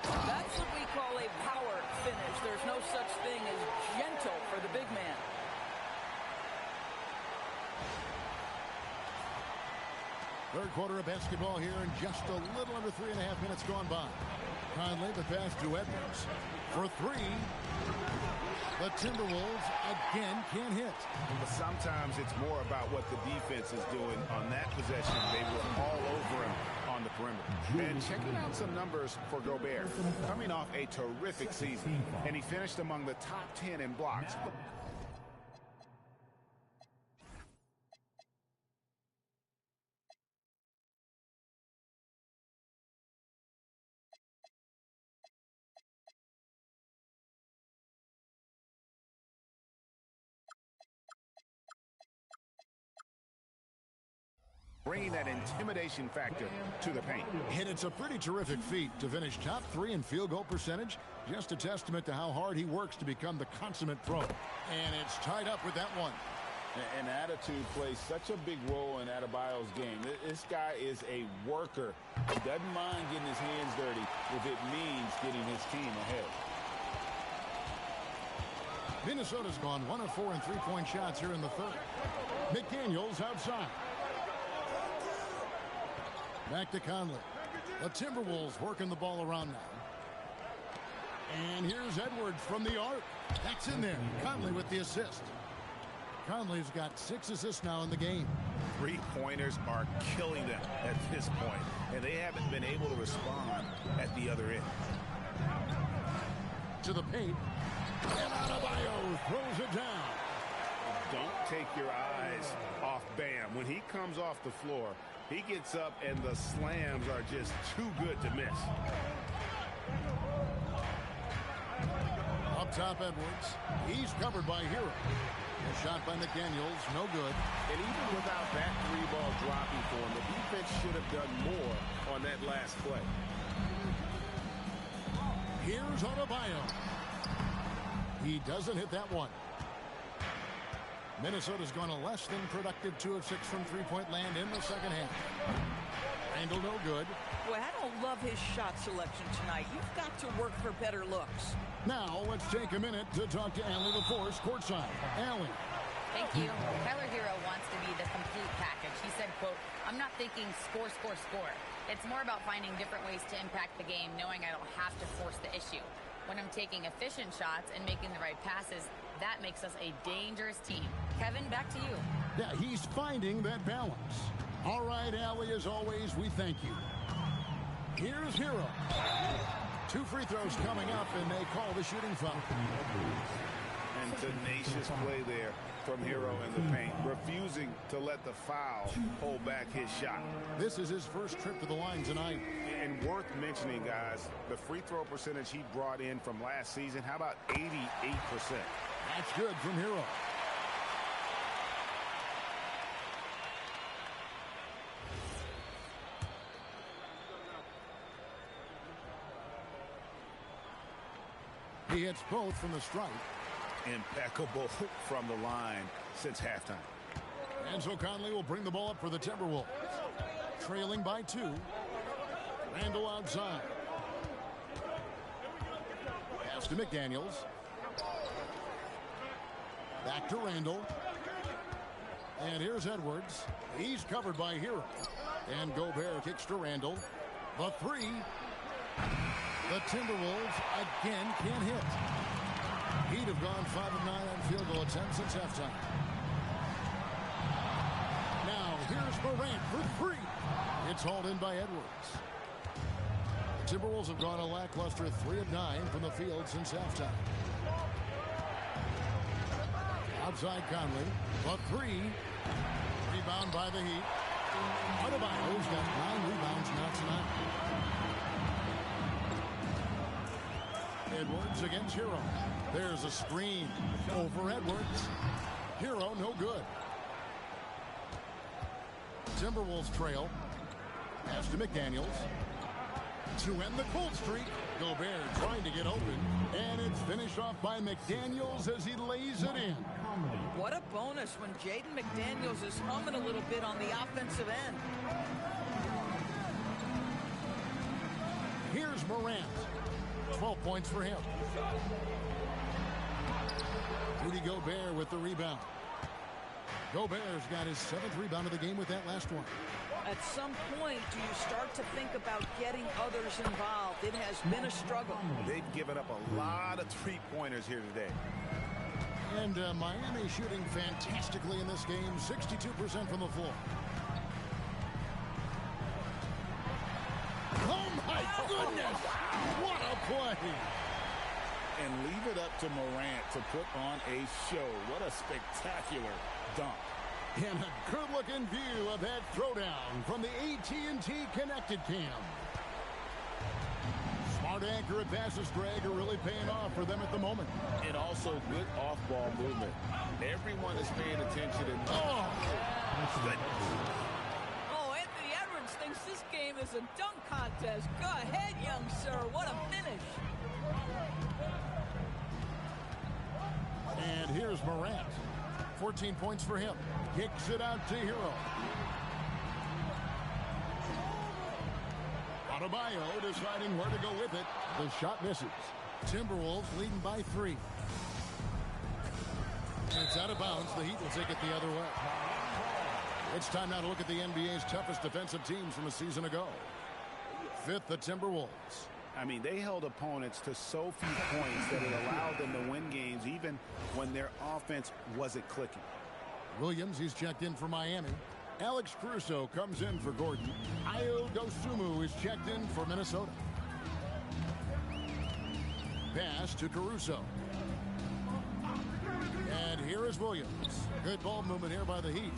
That's what we call a power finish. There's no such thing as gentle for the big man. Third quarter of basketball here in just a little under 3.5 minutes gone by. Conley the pass to Edwards. For 3. The Timberwolves again can't hit. But sometimes it's more about what the defense is doing on that possession. They were all over him on the perimeter. And checking out some numbers for Gobert. Coming off a terrific season. And he finished among the top 10 in blocks. bringing that intimidation factor to the paint. And it's a pretty terrific feat to finish top 3 in field goal percentage. Just a testament to how hard he works to become the consummate pro. And it's tied up with that one. And attitude plays such a big role in Adebayo's game. This guy is a worker. He doesn't mind getting his hands dirty if it means getting his team ahead. Minnesota's gone 1 of 4 in three-point shots here in the third. McDaniels outside. Back to Conley. The Timberwolves working the ball around now. And here's Edwards from the arc. That's in there. Conley with the assist. Conley's got 6 assists now in the game. Three-pointers are killing them at this point, and they haven't been able to respond at the other end. To the paint. And Adebayo throws it down. Don't take your eyes off Bam. When he comes off the floor, he gets up and the slams are just too good to miss. Up top, Edwards. He's covered by Hero. A shot by McDaniels, no good. And even without that 3-ball dropping for him, the defense should have done more on that last play. Here's Adebayo. He doesn't hit that one. Minnesota's gone a less than productive 2 of 6 from three-point land in the second half. Randall no good. Boy, I don't love his shot selection tonight. You've got to work for better looks. Now let's take a minute to talk to Allie LaForce courtside. Allie. Thank you. Tyler Hero wants to be the complete package. He said, quote, "I'm not thinking score, score, score. It's more about finding different ways to impact the game, knowing I don't have to force the issue. When I'm taking efficient shots and making the right passes, that makes us a dangerous team." Kevin, back to you. Yeah, he's finding that balance. All right, Allie, as always, we thank you. Here's Hero. 2 free throws coming up, and they call the shooting foul. And tenacious play there from Hero in the paint, refusing to let the foul hold back his shot. This is his first trip to the line tonight. And worth mentioning, guys, the free throw percentage he brought in from last season, how about 88%? That's good from Hero. He hits both from the stripe. Impeccable from the line since halftime. And so Conley will bring the ball up for the Timberwolves. Trailing by 2. Randall outside. Pass to McDaniels. Back to Randall. And here's Edwards. He's covered by Hero. And Gobert kicks to Randall. The 3. The Timberwolves again can't hit. He'd have gone 5 of 9 on field goal attempts since halftime. Now here's Morant for 3. It's hauled in by Edwards. The Timberwolves have gone a lackluster 3 of 9 from the field since halftime. Outside Conley. The 3. Rebound by the Heat. Adebayo's got 9 rebounds now tonight. Edwards against Hero. There's a screen over Edwards. Hero no good. Timberwolves trail. Pass to McDaniels. To end the cold streak, Gobert trying to get open. And it's finished off by McDaniels as he lays it in. What a bonus when Jaden McDaniels is humming a little bit on the offensive end. Here's Morant. 12 points for him. Rudy Gobert with the rebound. Gobert's got his 7th rebound of the game with that last one. At some point, do you start to think about getting others involved? It has been a struggle. They've given up a lot of 3-pointers here today. And Miami shooting fantastically in this game, 62% from the floor. Oh my goodness! What a play! And leave it up to Morant to put on a show. What a spectacular dunk. And a good-looking view of that throwdown from the AT&T Connected Cam. Smart, accurate passes, Greg, are really paying off for them at the moment. And also good off-ball movement. Everyone is paying attention. And game is a dunk contest. Go ahead, young sir. What a finish. And here's Morant. 14 points for him. Kicks it out to Hero. Adebayo deciding where to go with it. The shot misses. Timberwolves leading by 3. And it's out of bounds. The Heat will take it the other way. It's time now to look at the NBA's toughest defensive teams from a season ago. 5th, the Timberwolves. I mean, they held opponents to so few points that it allowed them to win games even when their offense wasn't clicking. Williams, he's checked in for Miami. Alex Caruso comes in for Gordon. Ayo Dosunmu is checked in for Minnesota. Pass to Caruso. And here is Williams. Good ball movement here by the Heat.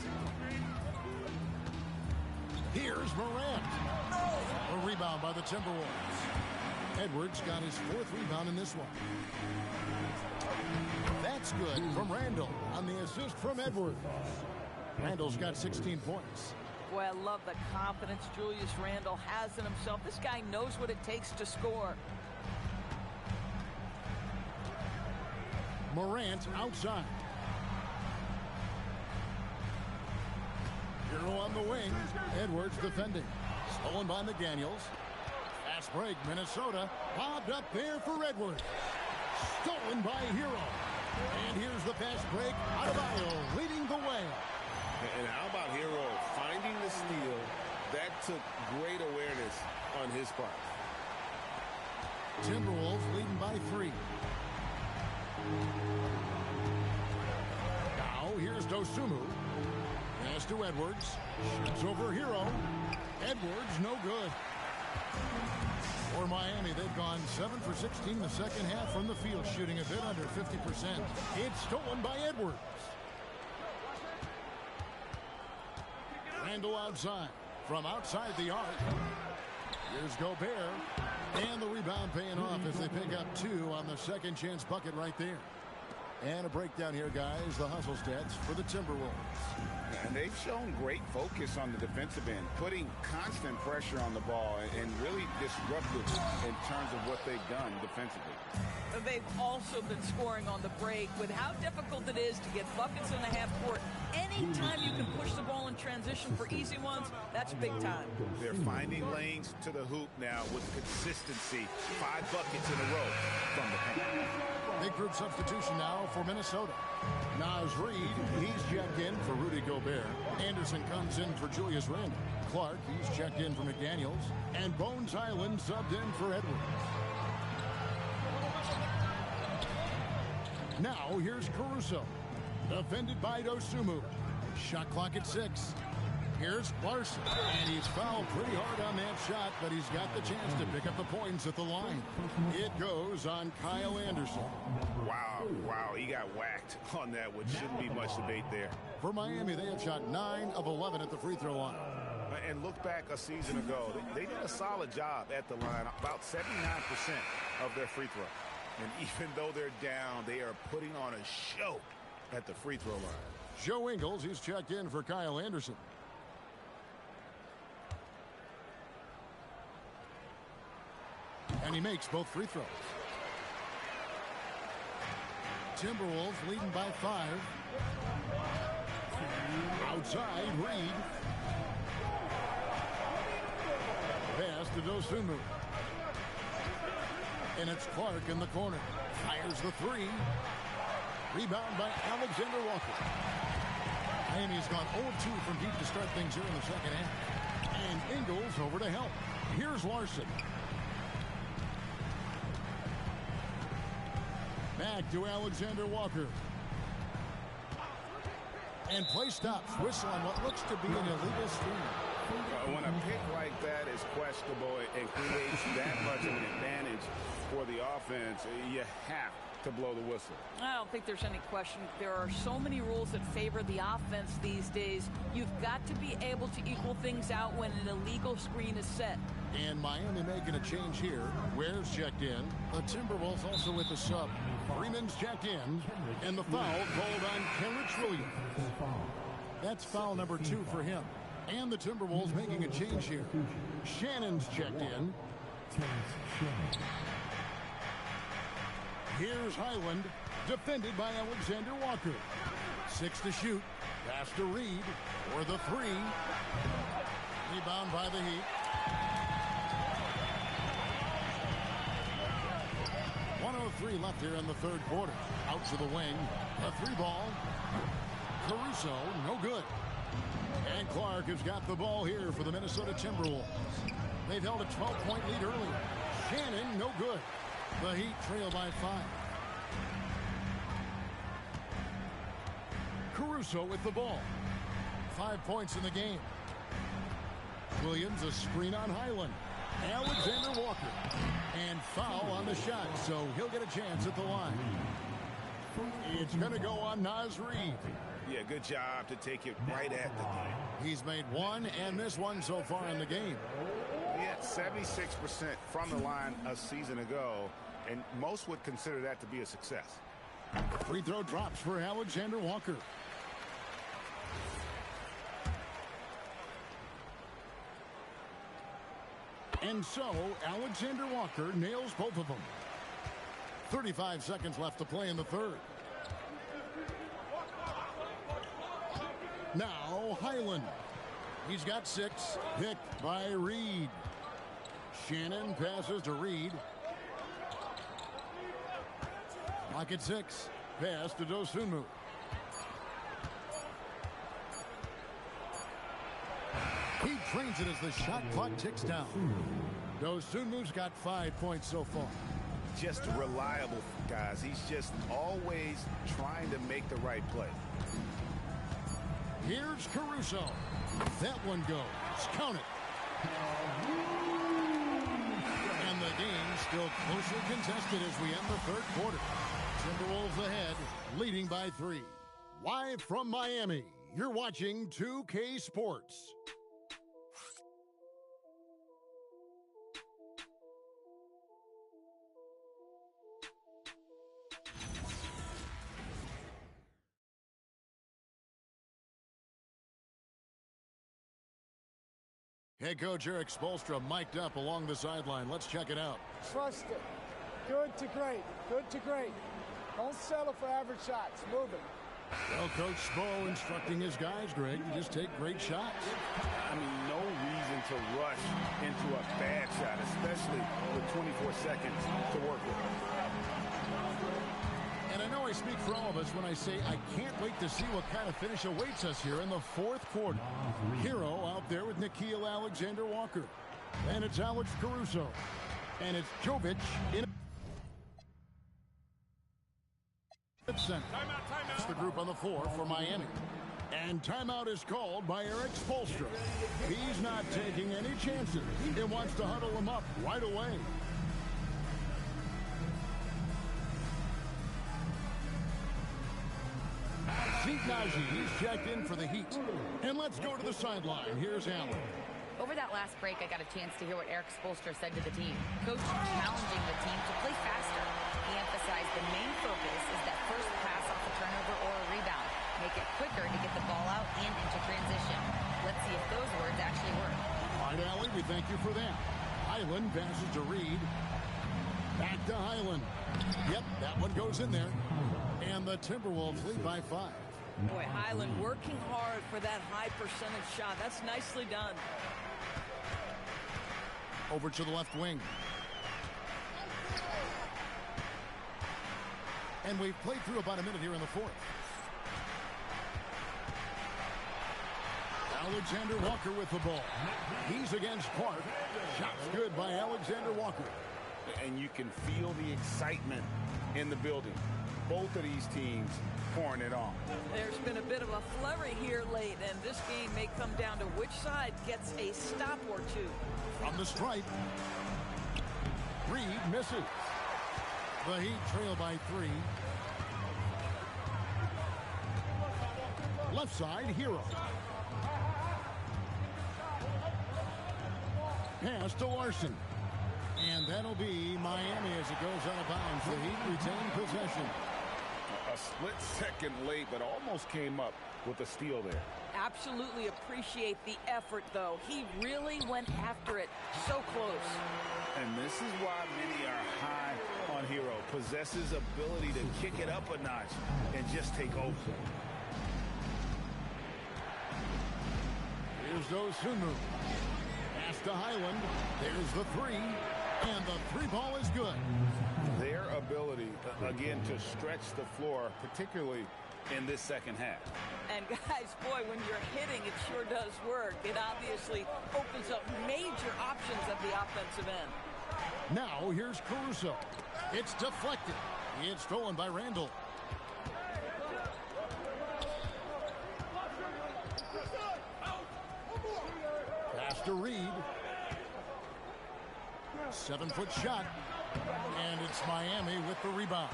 Here's Morant. A rebound by the Timberwolves. Edwards got his 4th rebound in this one. That's good from Randall on the assist from Edwards. Randall's got 16 points. Boy, I love the confidence Julius Randle has in himself. This guy knows what it takes to score. Morant outside. Hero on the wing. Edwards defending. Stolen by McDaniels. Fast break. Minnesota. Bobbed up there for Edwards. Stolen by Hero. And here's the fast break. Adebayo leading the way. And how about Hero finding the steal? That took great awareness on his part. Timberwolves leading by 3. Now here's Dosunmu. Pass to Edwards. Shoots over Hero. Edwards no good. For Miami, they've gone 7 for 16 the second half from the field, shooting a bit under 50%. It's stolen by Edwards. Randall outside. From outside the arc. Here's Gobert. And the rebound paying off as they pick up 2 on the second chance bucket right there. And a breakdown here, guys. The hustle stats for the Timberwolves. And they've shown great focus on the defensive end, putting constant pressure on the ball and really disruptive in terms of what they've done defensively. They've also been scoring on the break. With how difficult it is to get buckets in the half court, anytime you can push the ball in transition for easy ones, that's big time. They're finding lanes to the hoop now with consistency. 5 buckets in a row from the paint. Big group substitution now for Minnesota. Naz Reid, he's checked in for Rudy Gobert. Anderson comes in for Julius Randle. Clark, he's checked in for McDaniels. And Bones Island subbed in for Edwards. Now here's Caruso. Defended by Dosunmu. Shot clock at 6. Here's Larson. And he's fouled pretty hard on that shot, but he's got the chance to pick up the points at the line. It goes on Kyle Anderson. Wow, he got whacked on that, which shouldn't be much debate there. For Miami, they have shot 9 of 11 at the free throw line. And look back a season ago, they did a solid job at the line, about 79% of their free throw. And even though they're down, they are putting on a show at the free throw line. Joe Ingles, he's checked in for Kyle Anderson. And he makes both free throws. Timberwolves leading by 5. Outside, Reed. Pass to Dosunmu. And it's Clark in the corner. Fires the 3. Rebound by Alexander Walker. Miami's gone 0-2 from deep to start things here in the second half. And Ingles over to help. Here's Larson. Back to Alexander Walker. And play stops. Whistle on what looks to be an illegal screen. When a pick like that is questionable and creates that much of an advantage for the offense, you have to blow the whistle. I don't think there's any question. There are so many rules that favor the offense these days. You've got to be able to equal things out when an illegal screen is set. And Miami making a change here. Ware's checked in. The Timberwolves also with the sub. Freeman's checked in. And the foul called on Kenrich Williams. That's foul number 2 for him. And the Timberwolves making a change here. Shannon's checked in. Here's Highland, defended by Alexander Walker. 6 to shoot. Pass to Reed for the 3. Rebound by the Heat. 1:03 left here in the third quarter. Out to the wing. A 3 ball. Caruso, no good. And Clark has got the ball here for the Minnesota Timberwolves. They've held a 12-point lead earlier. Shannon, no good. The Heat trail by 5. Caruso with the ball. 5 points in the game. Williams, a screen on Highland. Alexander Walker. And foul on the shot, so he'll get a chance at the line. It's going to go on Naz Reid. Yeah, good job to take it right at the line. He's made 1 and missed 1 so far in the game. He had 76% from the line a season ago, and most would consider that to be a success. Free throw drops for Alexander Walker. And so, Alexander Walker nails both of them. 35 seconds left to play in the third. Now, Highland. He's got 6, picked by Reed. Shannon passes to Reed. Clock at 6. Pass to Dosunmu. He trains it as the shot clock ticks down. Dosunmu's got 5 points so far. Just reliable, guys. He's just always trying to make the right play. Here's Caruso. That one goes. Count it. And the game still closely contested as we end the third quarter. Timberwolves ahead, leading by 3. Live from Miami, you're watching 2K Sports. Head coach Eric Spoelstra mic'd up along the sideline. Let's check it out. Trust it. Good to great. Good to great. Don't settle for average shots. Move it. Well, Coach Spo instructing his guys, Greg, to just take great shots. I mean, no reason to rush into a bad shot, especially with 24 seconds to work with. And I know I speak for all of us when I say I can't wait to see what kind of finish awaits us here in the fourth quarter. Hero out there with Nickeil Alexander-Walker. And it's Alex Caruso. And it's Jovic in center. It's the group on the floor for Miami. And timeout is called by Eric Spoelstra. He's not taking any chances. He wants to huddle them up right away. Zeke Naji, he's checked in for the Heat. And let's go to the sideline. Here's Allen. Over that last break, I got a chance to hear what Eric Spoelstra said to the team. Coach challenging the team to play faster. He emphasized the main focus is that first pass off a turnover or a rebound. Make it quicker to get the ball out and into transition. Let's see if those words actually work. All right, Allie, we thank you for that. Highland passes to Reed. Back to Highland. Yep, that one goes in there. And the Timberwolves lead by 5. Boy, Highland working hard for that high percentage shot. That's nicely done. Over to the left wing. And we've played through about a minute here in the fourth. Alexander Walker with the ball. He's against Clark. Shot's good by Alexander Walker. And you can feel the excitement in the building. Both of these teams pouring it on. There's been a bit of a flurry here late, and this game may come down to which side gets a stop or two. From the stripe, Reed misses. The Heat trail by 3. Left side, Hero. Pass to Larson. And that'll be Miami as it goes out of bounds. The Heat retain possession. A split second late, but almost came up with a steal there. absolutely appreciate the effort, though. He really went after it so close. And this is why many are high on Hero. Possesses ability to kick it up a notch and just take over. Here's Osunu. Pass to Highland. There's the three. And the three ball is good. Their ability, again, to stretch the floor, particularly in this second half. And guys, boy, when you're hitting, it sure does work. It obviously opens up major options at the offensive end. Now here's Caruso. It's deflected. It's stolen by Randall. Pass to Reed. 7-foot shot. And it's Miami with the rebound.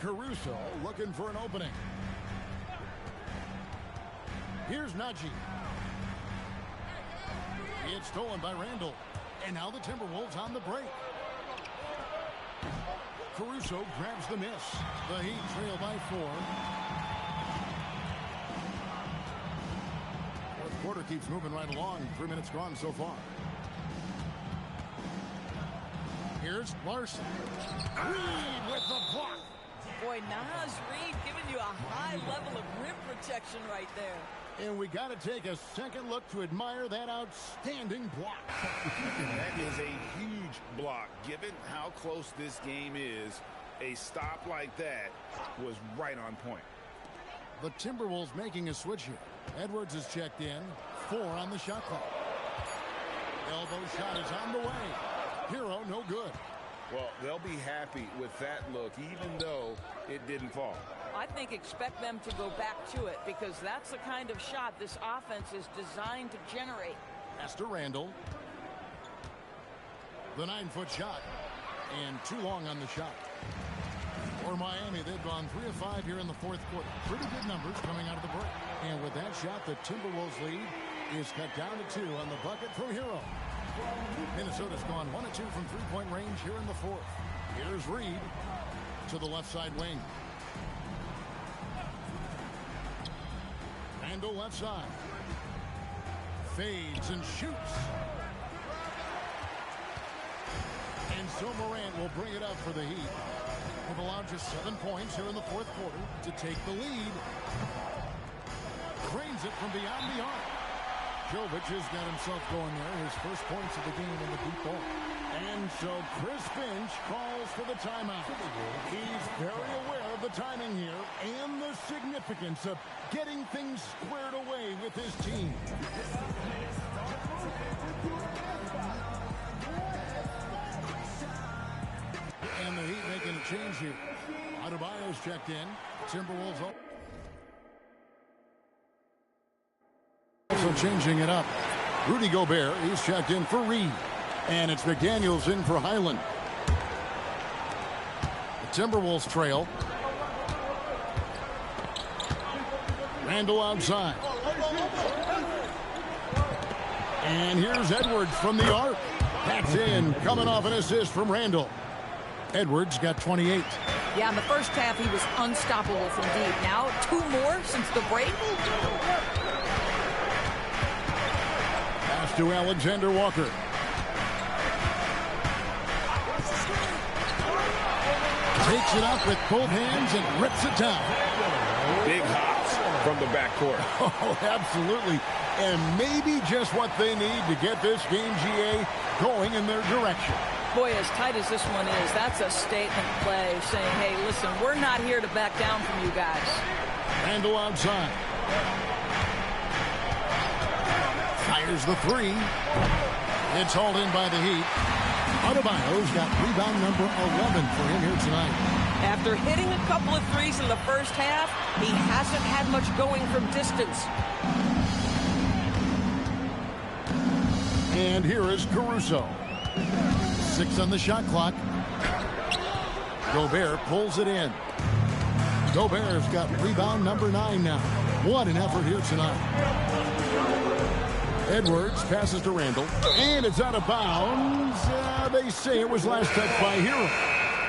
Caruso looking for an opening. Here's Najee. It's stolen by Randall. And now the Timberwolves on the break. Caruso grabs the miss. The Heat trail by 4. Fourth quarter keeps moving right along. 3 minutes gone so far. Here's Larson. Reed with the block. Boy, Naz Reid giving you a high level of rim protection right there. And we got to take a second look to admire that outstanding block. That is a huge block. Given how close this game is, a stop like that was right on point. The Timberwolves making a switch here. Edwards is checked in. 4 on the shot clock. Elbow shot is on the way. Hero no good. Well, they'll be happy with that look, even though it didn't fall. I think expect them to go back to it because that's the kind of shot this offense is designed to generate. Pass to Randall. The 9-foot shot. And too long on the shot. For Miami, they've gone 3 of 5 here in the fourth quarter. Pretty good numbers coming out of the break. And with that shot, the Timberwolves lead is cut down to 2 on the bucket from Hero. Minnesota's gone 1 of 2 from three-point range here in the fourth. Here's Reed to the left side wing. Randall left side. Fades and shoots. And so Morant will bring it up for the Heat. They've allowed just 7 points here in the fourth quarter to take the lead. Cranes it from beyond the arc. Jovic has got himself going there. His first points of the game in the deep ball. And so Chris Finch calls for the timeout. He's very aware of the timing here and the significance of getting things squared away with his team. And the Heat making a change here. Adebayo's checked in. Timberwolves up. Also changing it up. Rudy Gobert, he's checked in for Reed. And it's McDaniels in for Highland. The Timberwolves trail. Randall outside. And here's Edwards from the arc. That's in, coming off an assist from Randall. Edwards got 28. Yeah, in the first half, he was unstoppable from deep. Now, 2 more since the break. Pass to Alexander Walker. Takes it up with both hands and rips it down. Big hops from the backcourt. Oh, absolutely. And maybe just what they need to get this game, GA, going in their direction. Boy, as tight as this one is, that's a statement play saying, hey, listen, we're not here to back down from you guys. Randall outside. Fires the 3. It's hauled in by the Heat. Adebayo's got rebound number 11 for him here tonight. After hitting a couple of threes in the first half, he hasn't had much going from distance. And here is Caruso. 6 on the shot clock. Gobert pulls it in. Gobert's got rebound number 9 now. What an effort here tonight. Edwards passes to Randall, and it's out of bounds. They say it was last touched by Hero.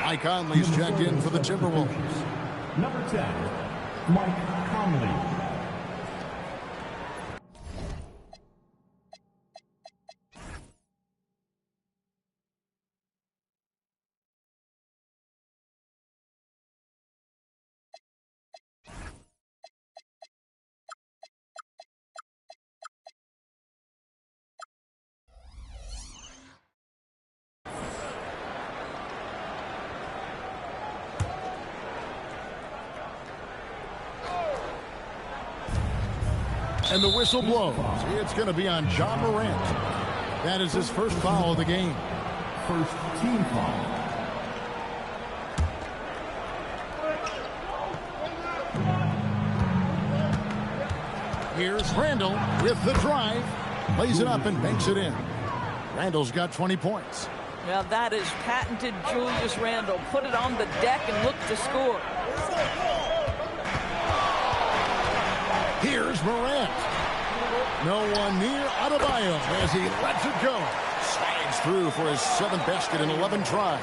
Mike Conley's checked in for the Timberwolves. Number 10, Mike Conley. And the whistle blows. It's going to be on John Morant. That is his first foul of the game. First team foul. Here's Randall with the drive. Lays it up and banks it in. Randall's got 20 points. Now that is patented Julius Randle. Put it on the deck and look to score. Here's Morant. No one near Adebayo as he lets it go. Slides through for his 7th basket in 11 tries.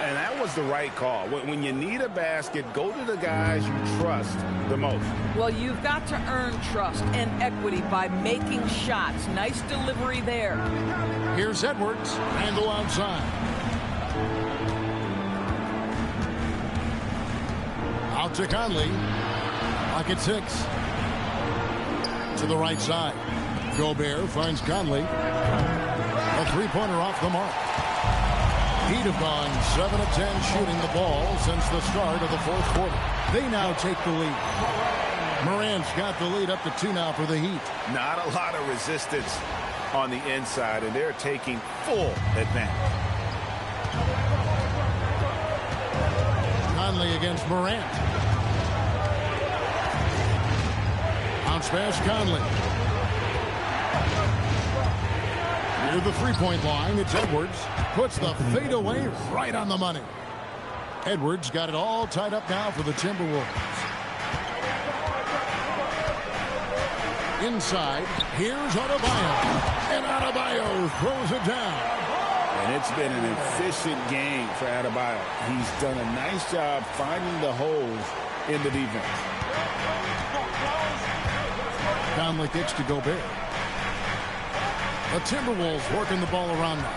And that was the right call. When you need a basket, go to the guys you trust the most. Well, you've got to earn trust and equity by making shots. Nice delivery there. Here's Edwards. Randall outside. Out to Conley. Pocket 6. To the right side. Gobert finds Conley. A three-pointer off the mark. Heat have gone 7 of 10 shooting the ball since the start of the fourth quarter. They now take the lead. Morant's got the lead up to 2 now for the Heat. Not a lot of resistance on the inside, and they're taking full advantage. Conley against Morant. Bounce pass Conley. Near the three-point line, it's Edwards. Puts the fadeaway right on the money. Edwards got it all tied up now for the Timberwolves. Inside, here's Adebayo. And Adebayo throws it down. And it's been an efficient game for Adebayo. He's done a nice job finding the holes in the defense. Conley kicks to Gobert. The Timberwolves working the ball around now.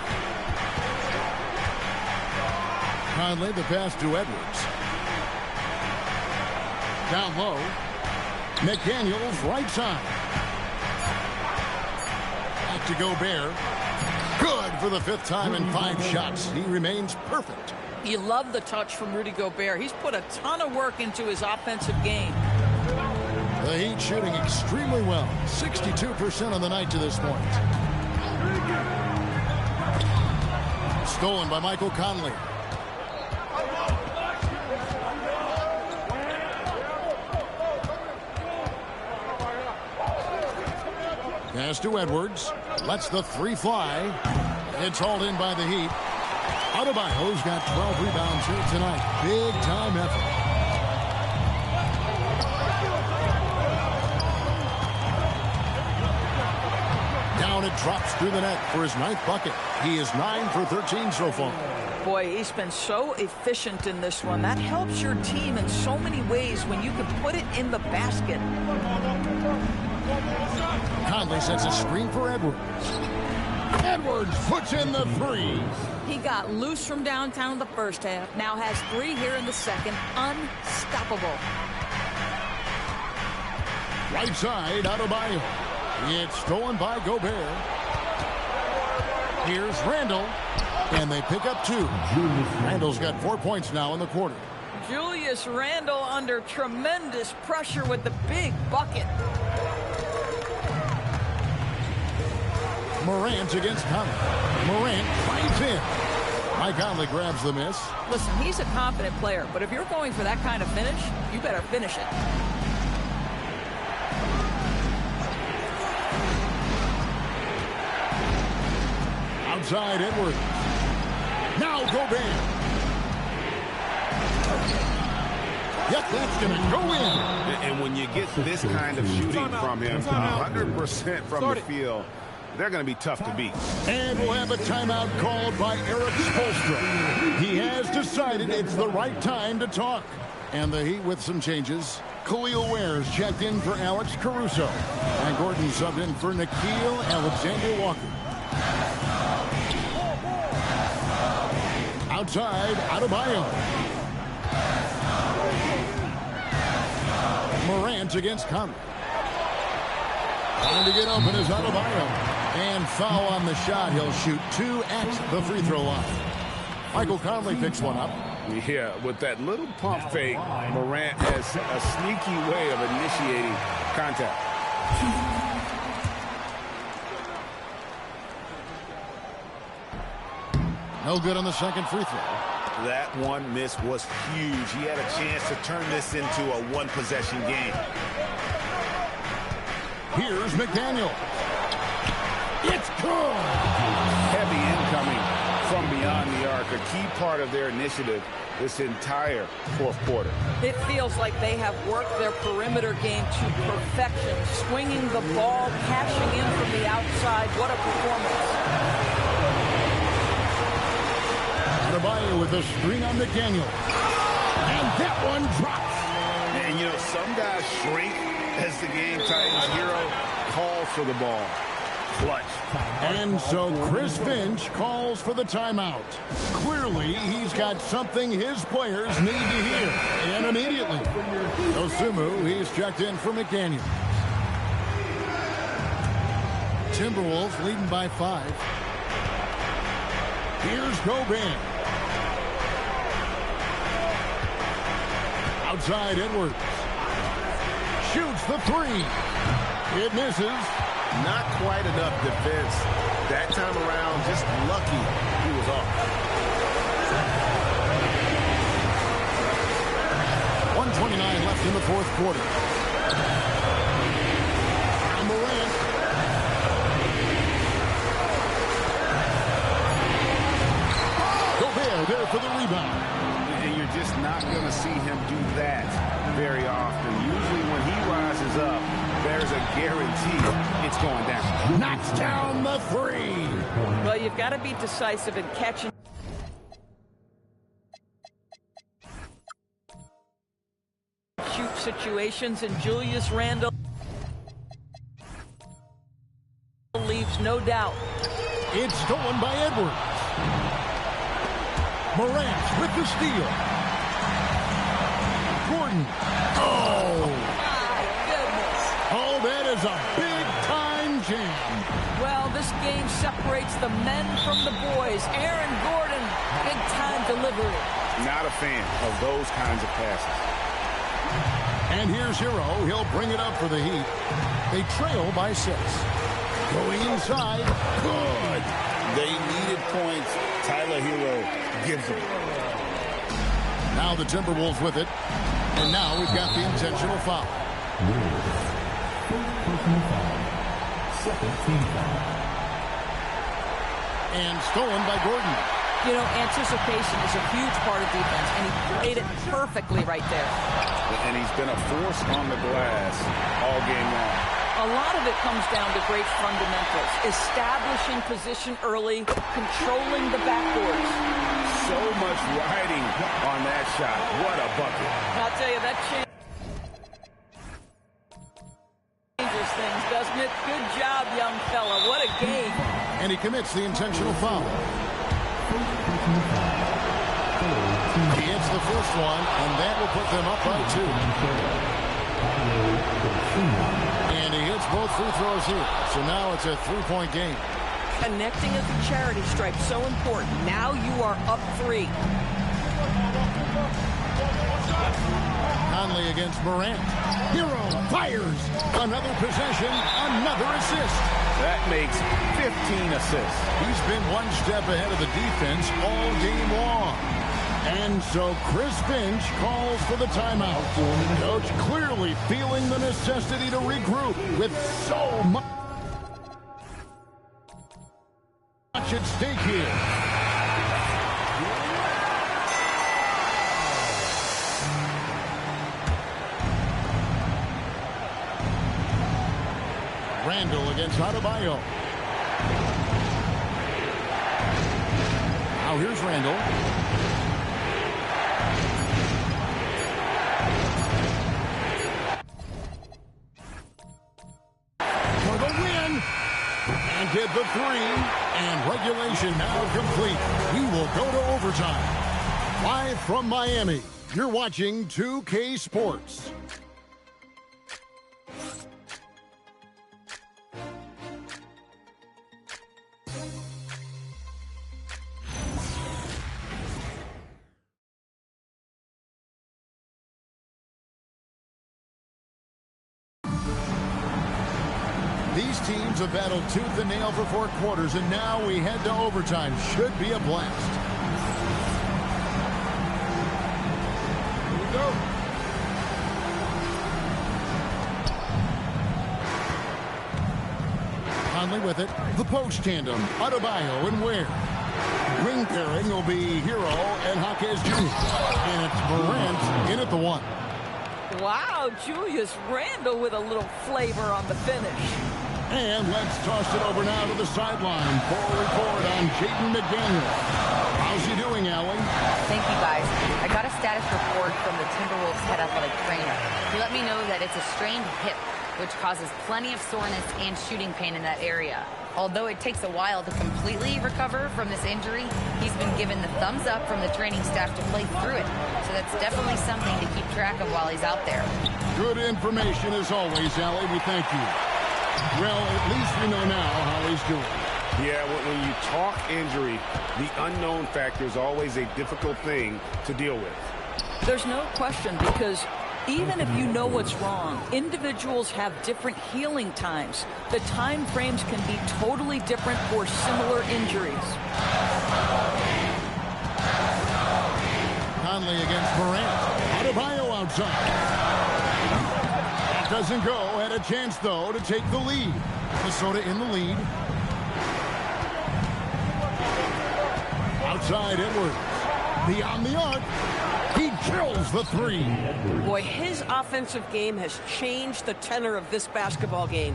Conley, the pass to Edwards. Down low. McDaniels, right side. Back to Gobert. Good for the 5th time in 5 shots. He remains perfect. You love the touch from Rudy Gobert. He's put a ton of work into his offensive game. The Heat shooting extremely well. 62% on the night to this point. Stolen by Michael Conley. Pass to Edwards. Lets the 3 fly. It's hauled in by the Heat. Adebayo's got 12 rebounds here tonight. Big time effort. Down it drops through the net for his 9th bucket. He is 9 for 13 so far. Boy, he's been so efficient in this one. That helps your team in so many ways when you can put it in the basket. Conley sets a screen for Edwards. Edwards puts in the 3. He got loose from downtown in the first half. Now has 3 here in the second. Unstoppable. Right side, Adebayo. It's stolen by Gobert. Here's Randall. And they pick up 2. Randall's got 4 points now in the quarter. Julius Randle under tremendous pressure with the big bucket. Morant against Conley. Morant finds in. Mike Conley grabs the miss. Listen, he's a confident player, but if you're going for that kind of finish, you better finish it. Outside Edwards. Now Gobert. Yep, that's going to go in. And when you get this kind of shooting from him, 100% from the field, they're going to be tough to beat. And we'll have a timeout called by Eric Spoelstra. He has decided it's the right time to talk. And the Heat with some changes. Khalil Ware's checked in for Alex Caruso. And Gordon subbed in for Nickeil Alexander-Walker. Outside, Adebayo. Morant against Conley. Trying to get open is Adebayo. And foul on the shot. He'll shoot 2 at the free throw line. Michael Conley picks one up. Yeah, with that little pump fake, Morant has a sneaky way of initiating contact. No good on the second free throw. That one miss was huge. He had a chance to turn this into a one-possession game. Here's McDaniel. It's good. Heavy incoming from beyond the arc, a key part of their initiative this entire fourth quarter. It feels like they have worked their perimeter game to perfection, swinging the ball, cashing in from the outside. What a performance. Adebayo with a screen on McDaniel. And that one drops. And, you know, some guys shrink as the game tightens. Hero calls for the ball. Clutch. And so Chris Finch calls for the timeout. Clearly, he's got something his players need to hear. And immediately, Osumu, he's checked in for McDaniel. Timberwolves leading by 5. Here's Gobert. Outside Edwards. Shoots the 3. It misses. Not quite enough defense. That time around, just lucky he was off. 1:29 left in the fourth quarter. Morant. Gobert there for the rebound. And you're just not going to see him do that very often. Usually when he rises up, there's a guarantee it's going down. Knocks down the 3. Well, you've got to be decisive in catching. Shoot situations, and Julius Randle leaves no doubt. It's stolen by Edwards. Morant with the steal. Gordon. Oh! Oh, that is a big-time jam. Well, this game separates the men from the boys. Aaron Gordon, big-time delivery. Not a fan of those kinds of passes. And here's Hero. He'll bring it up for the Heat. They trail by 6. Going inside. Good. They needed points. Tyler Hero gives them. Now the Timberwolves with it. And now we've got the intentional foul. And stolen by Gordon. You know, anticipation is a huge part of defense, and he played it perfectly right there. And he's been a force on the glass all game long. A lot of it comes down to great fundamentals. Establishing position early, controlling the backboards. So much riding on that shot. What a bucket. I'll tell you, that changes things, doesn't it? Good job, young fella. What a game. And he commits the intentional foul. He hits the first one, and that will put them up by 2. And he hits both free throws here. So now it's a 3-point game. Connecting at the charity stripe, so important. Now you are up 3. Conley against Morant. Hero fires. Another possession, another assist. That makes 15 assists. He's been one step ahead of the defense all game long. And so Chris Finch calls for the timeout. Coach clearly feeling the necessity to regroup with so much at stake here. Randle against Adebayo. Now here's Randle. one. And did the three. And regulation now complete. We will go to overtime. Live from Miami, you're watching 2K Sports. These teams have battled tooth and nail for 4 quarters, and now we head to overtime. Should be a blast. Here we go. Conley with it. The post tandem. Adebayo and Ware. Wing pairing will be Hero and Jaquez Jr. And it's Morant in at the 1. Wow, Julius Randle with a little flavor on the finish. And let's toss it over now to the sideline. Full report on Jaden McDaniel. How's he doing, Allie? Thank you, guys. I got a status report from the Timberwolves head athletic trainer. He let me know that it's a strained hip, which causes plenty of soreness and shooting pain in that area. Although it takes a while to completely recover from this injury, he's been given the thumbs up from the training staff to play through it. So that's definitely something to keep track of while he's out there. Good information as always, Allie. We thank you. Well, at least we know now how he's doing. Yeah, when you talk injury, the unknown factor is always a difficult thing to deal with. There's no question, because even if you know what's wrong, individuals have different healing times. The time frames can be totally different for similar injuries. Conley against Morant. Adebayo outside. That doesn't go. Had a chance, though, to take the lead. Minnesota in the lead. Outside Edwards. Beyond the arc. He drills the 3. Boy, his offensive game has changed the tenor of this basketball game.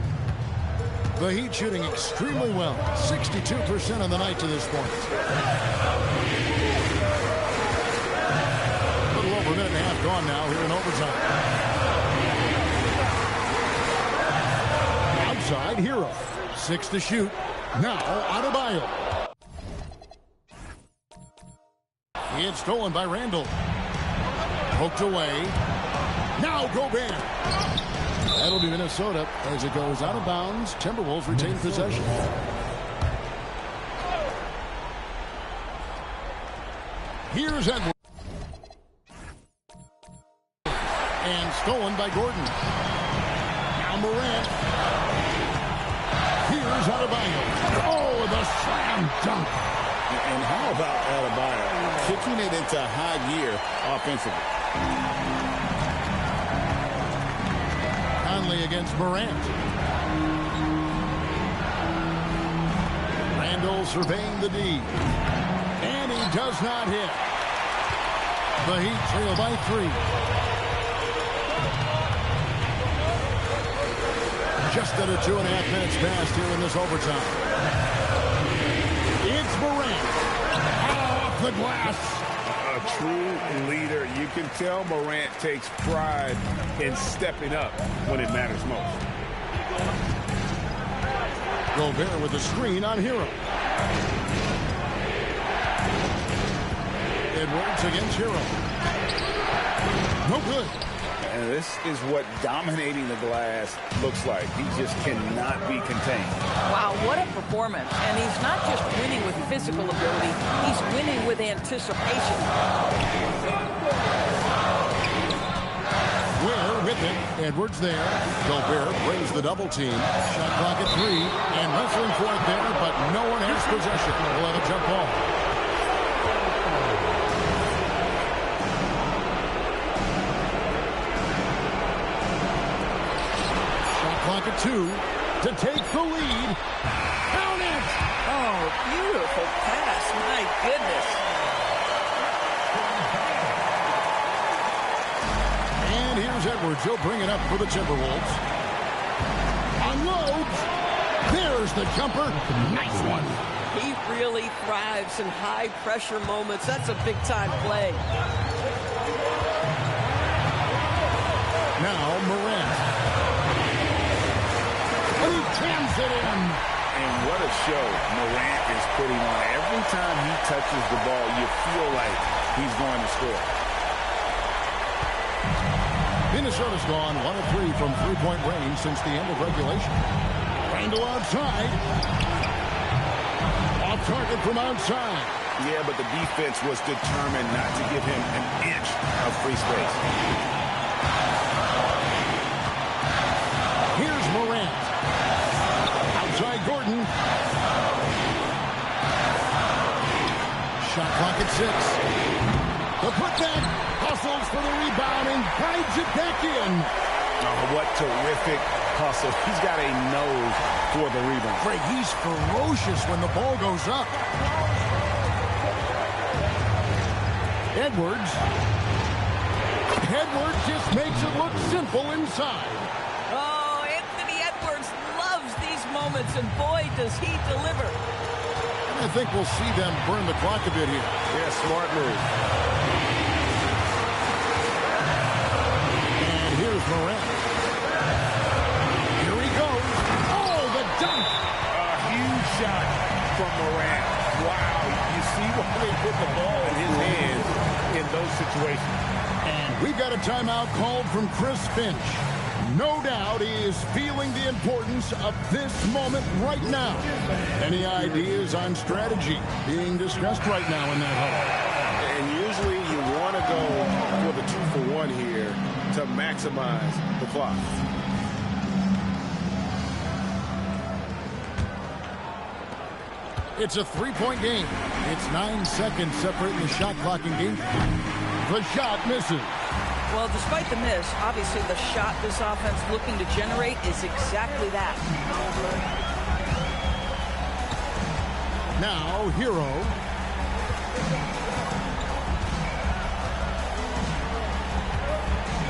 The Heat shooting extremely well. 62% on the night to this point. A little over a minute and a half gone now here in overtime. Outside, Hero. 6 to shoot. Now, Adebayo. It's stolen by Randle. Poked away. Now Gobert. That'll be Minnesota as it goes out of bounds. Timberwolves retain possession. Here's Edwards. And stolen by Gordon. Now Morant. Here's Adebayo. Oh, the slam dunk. And how about Adebayo kicking it into high gear offensively? Conley against Morant. Randle surveying the D. And he does not hit. The Heat trail by 3. Just under 2.5 minutes passed here in this overtime. It's Morant. Off the glass. A true leader. You can tell Morant takes pride in stepping up when it matters most. Gobert with the screen on Hero. Edwards against Hero. No good. And this is what dominating the glass looks like. He just cannot be contained. Wow, what a performance. And he's not just winning with physical ability, he's winning with anticipation. Ware with it. Edwards there. Gobert brings the double team. Shot clock at 3. And wrestling for it there, but no one has possession. We'll have a jump ball. Clock at 2 to take the lead. Count it! Oh, beautiful pass. My goodness. And here's Edwards. He'll bring it up for the Timberwolves. Unloads. There's the jumper. Nice one. He really thrives in high-pressure moments. That's a big-time play. Now Morant. A And he jams it in. And what a show Morant is putting on. Every time he touches the ball, you feel like he's going to score. Minnesota's gone 1 of 3 from three-point range since the end of regulation. Randle outside. Off target from outside. Yeah, but the defense was determined not to give him an inch of free space. Here's Morant. Outside Gordon. Shot clock at 6. The putback hustles for the rebound and guides it back in. Oh, what terrific hustle. He's got a nose for the rebound. Greg, he's ferocious when the ball goes up. Edwards just makes it look simple inside. Oh, Anthony Edwards loves these moments, and boy, does he deliver. I think we'll see them burn the clock a bit here. Yeah, smart move. And here's Morant. Here he goes. Oh, the dunk. A huge shot from Morant. Wow, you see why they put the ball in his hands in those situations. And we've got a timeout called from Chris Finch. No doubt he is feeling the importance of this moment right now. Any ideas on strategy being discussed right now in that huddle? And usually you want to go for the 2-for-1 here to maximize the clock. It's a three-point game. It's 9 seconds separating the shot clock and game. The shot misses. Well, despite the miss, obviously the shot this offense looking to generate is exactly that. Now, Hero.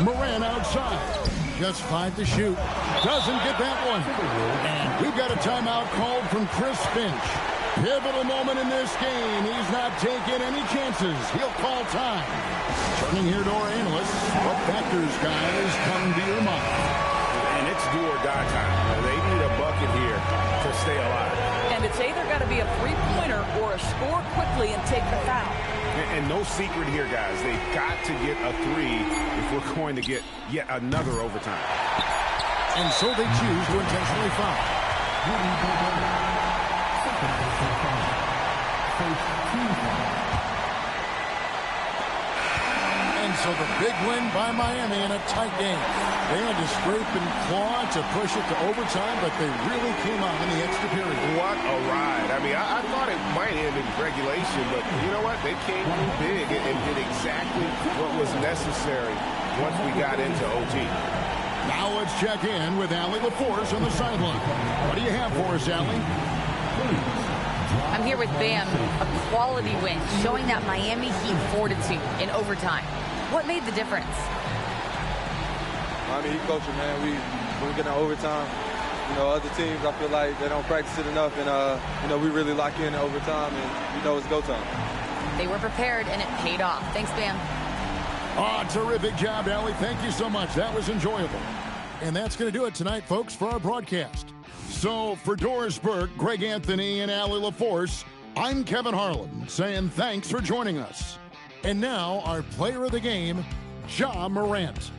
Morant outside. Just 5 to shoot. Doesn't get that one. And we've got a timeout called from Chris Finch. Pivotal moment in this game. He's not taking any chances. He'll call time. Turning here to our analysts. What factors, guys, come to your mind? And it's do or die time. They need a bucket here to stay alive. And it's either got to be a three-pointer or a score quickly and take the foul. And no secret here, guys. They've got to get a 3 if we're going to get yet another overtime. And so they choose to intentionally foul. And so the big win by Miami in a tight game. They had to scrape and claw to push it to overtime, but they really came out in the extra period. What a ride. I mean, I thought it might end in regulation, but you know what? They came through big and did exactly what was necessary once we got into OT. Now let's check in with Allie LaForce on the sideline. What do you have for us, Allie? I'm here with Bam, a quality win, showing that Miami Heat fortitude in overtime. What made the difference? Miami Heat culture, man. When we get in overtime, you know, other teams, I feel like they don't practice it enough, and you know, we really lock in overtime, and you know it's go time. They were prepared, and it paid off. Thanks, Bam. Oh, terrific job, Allie. Thank you so much. That was enjoyable. And that's going to do it tonight, folks, for our broadcast. So for Doris Burke, Greg Anthony, and Allie LaForce, I'm Kevin Harlan saying thanks for joining us. And now our player of the game, Ja Morant.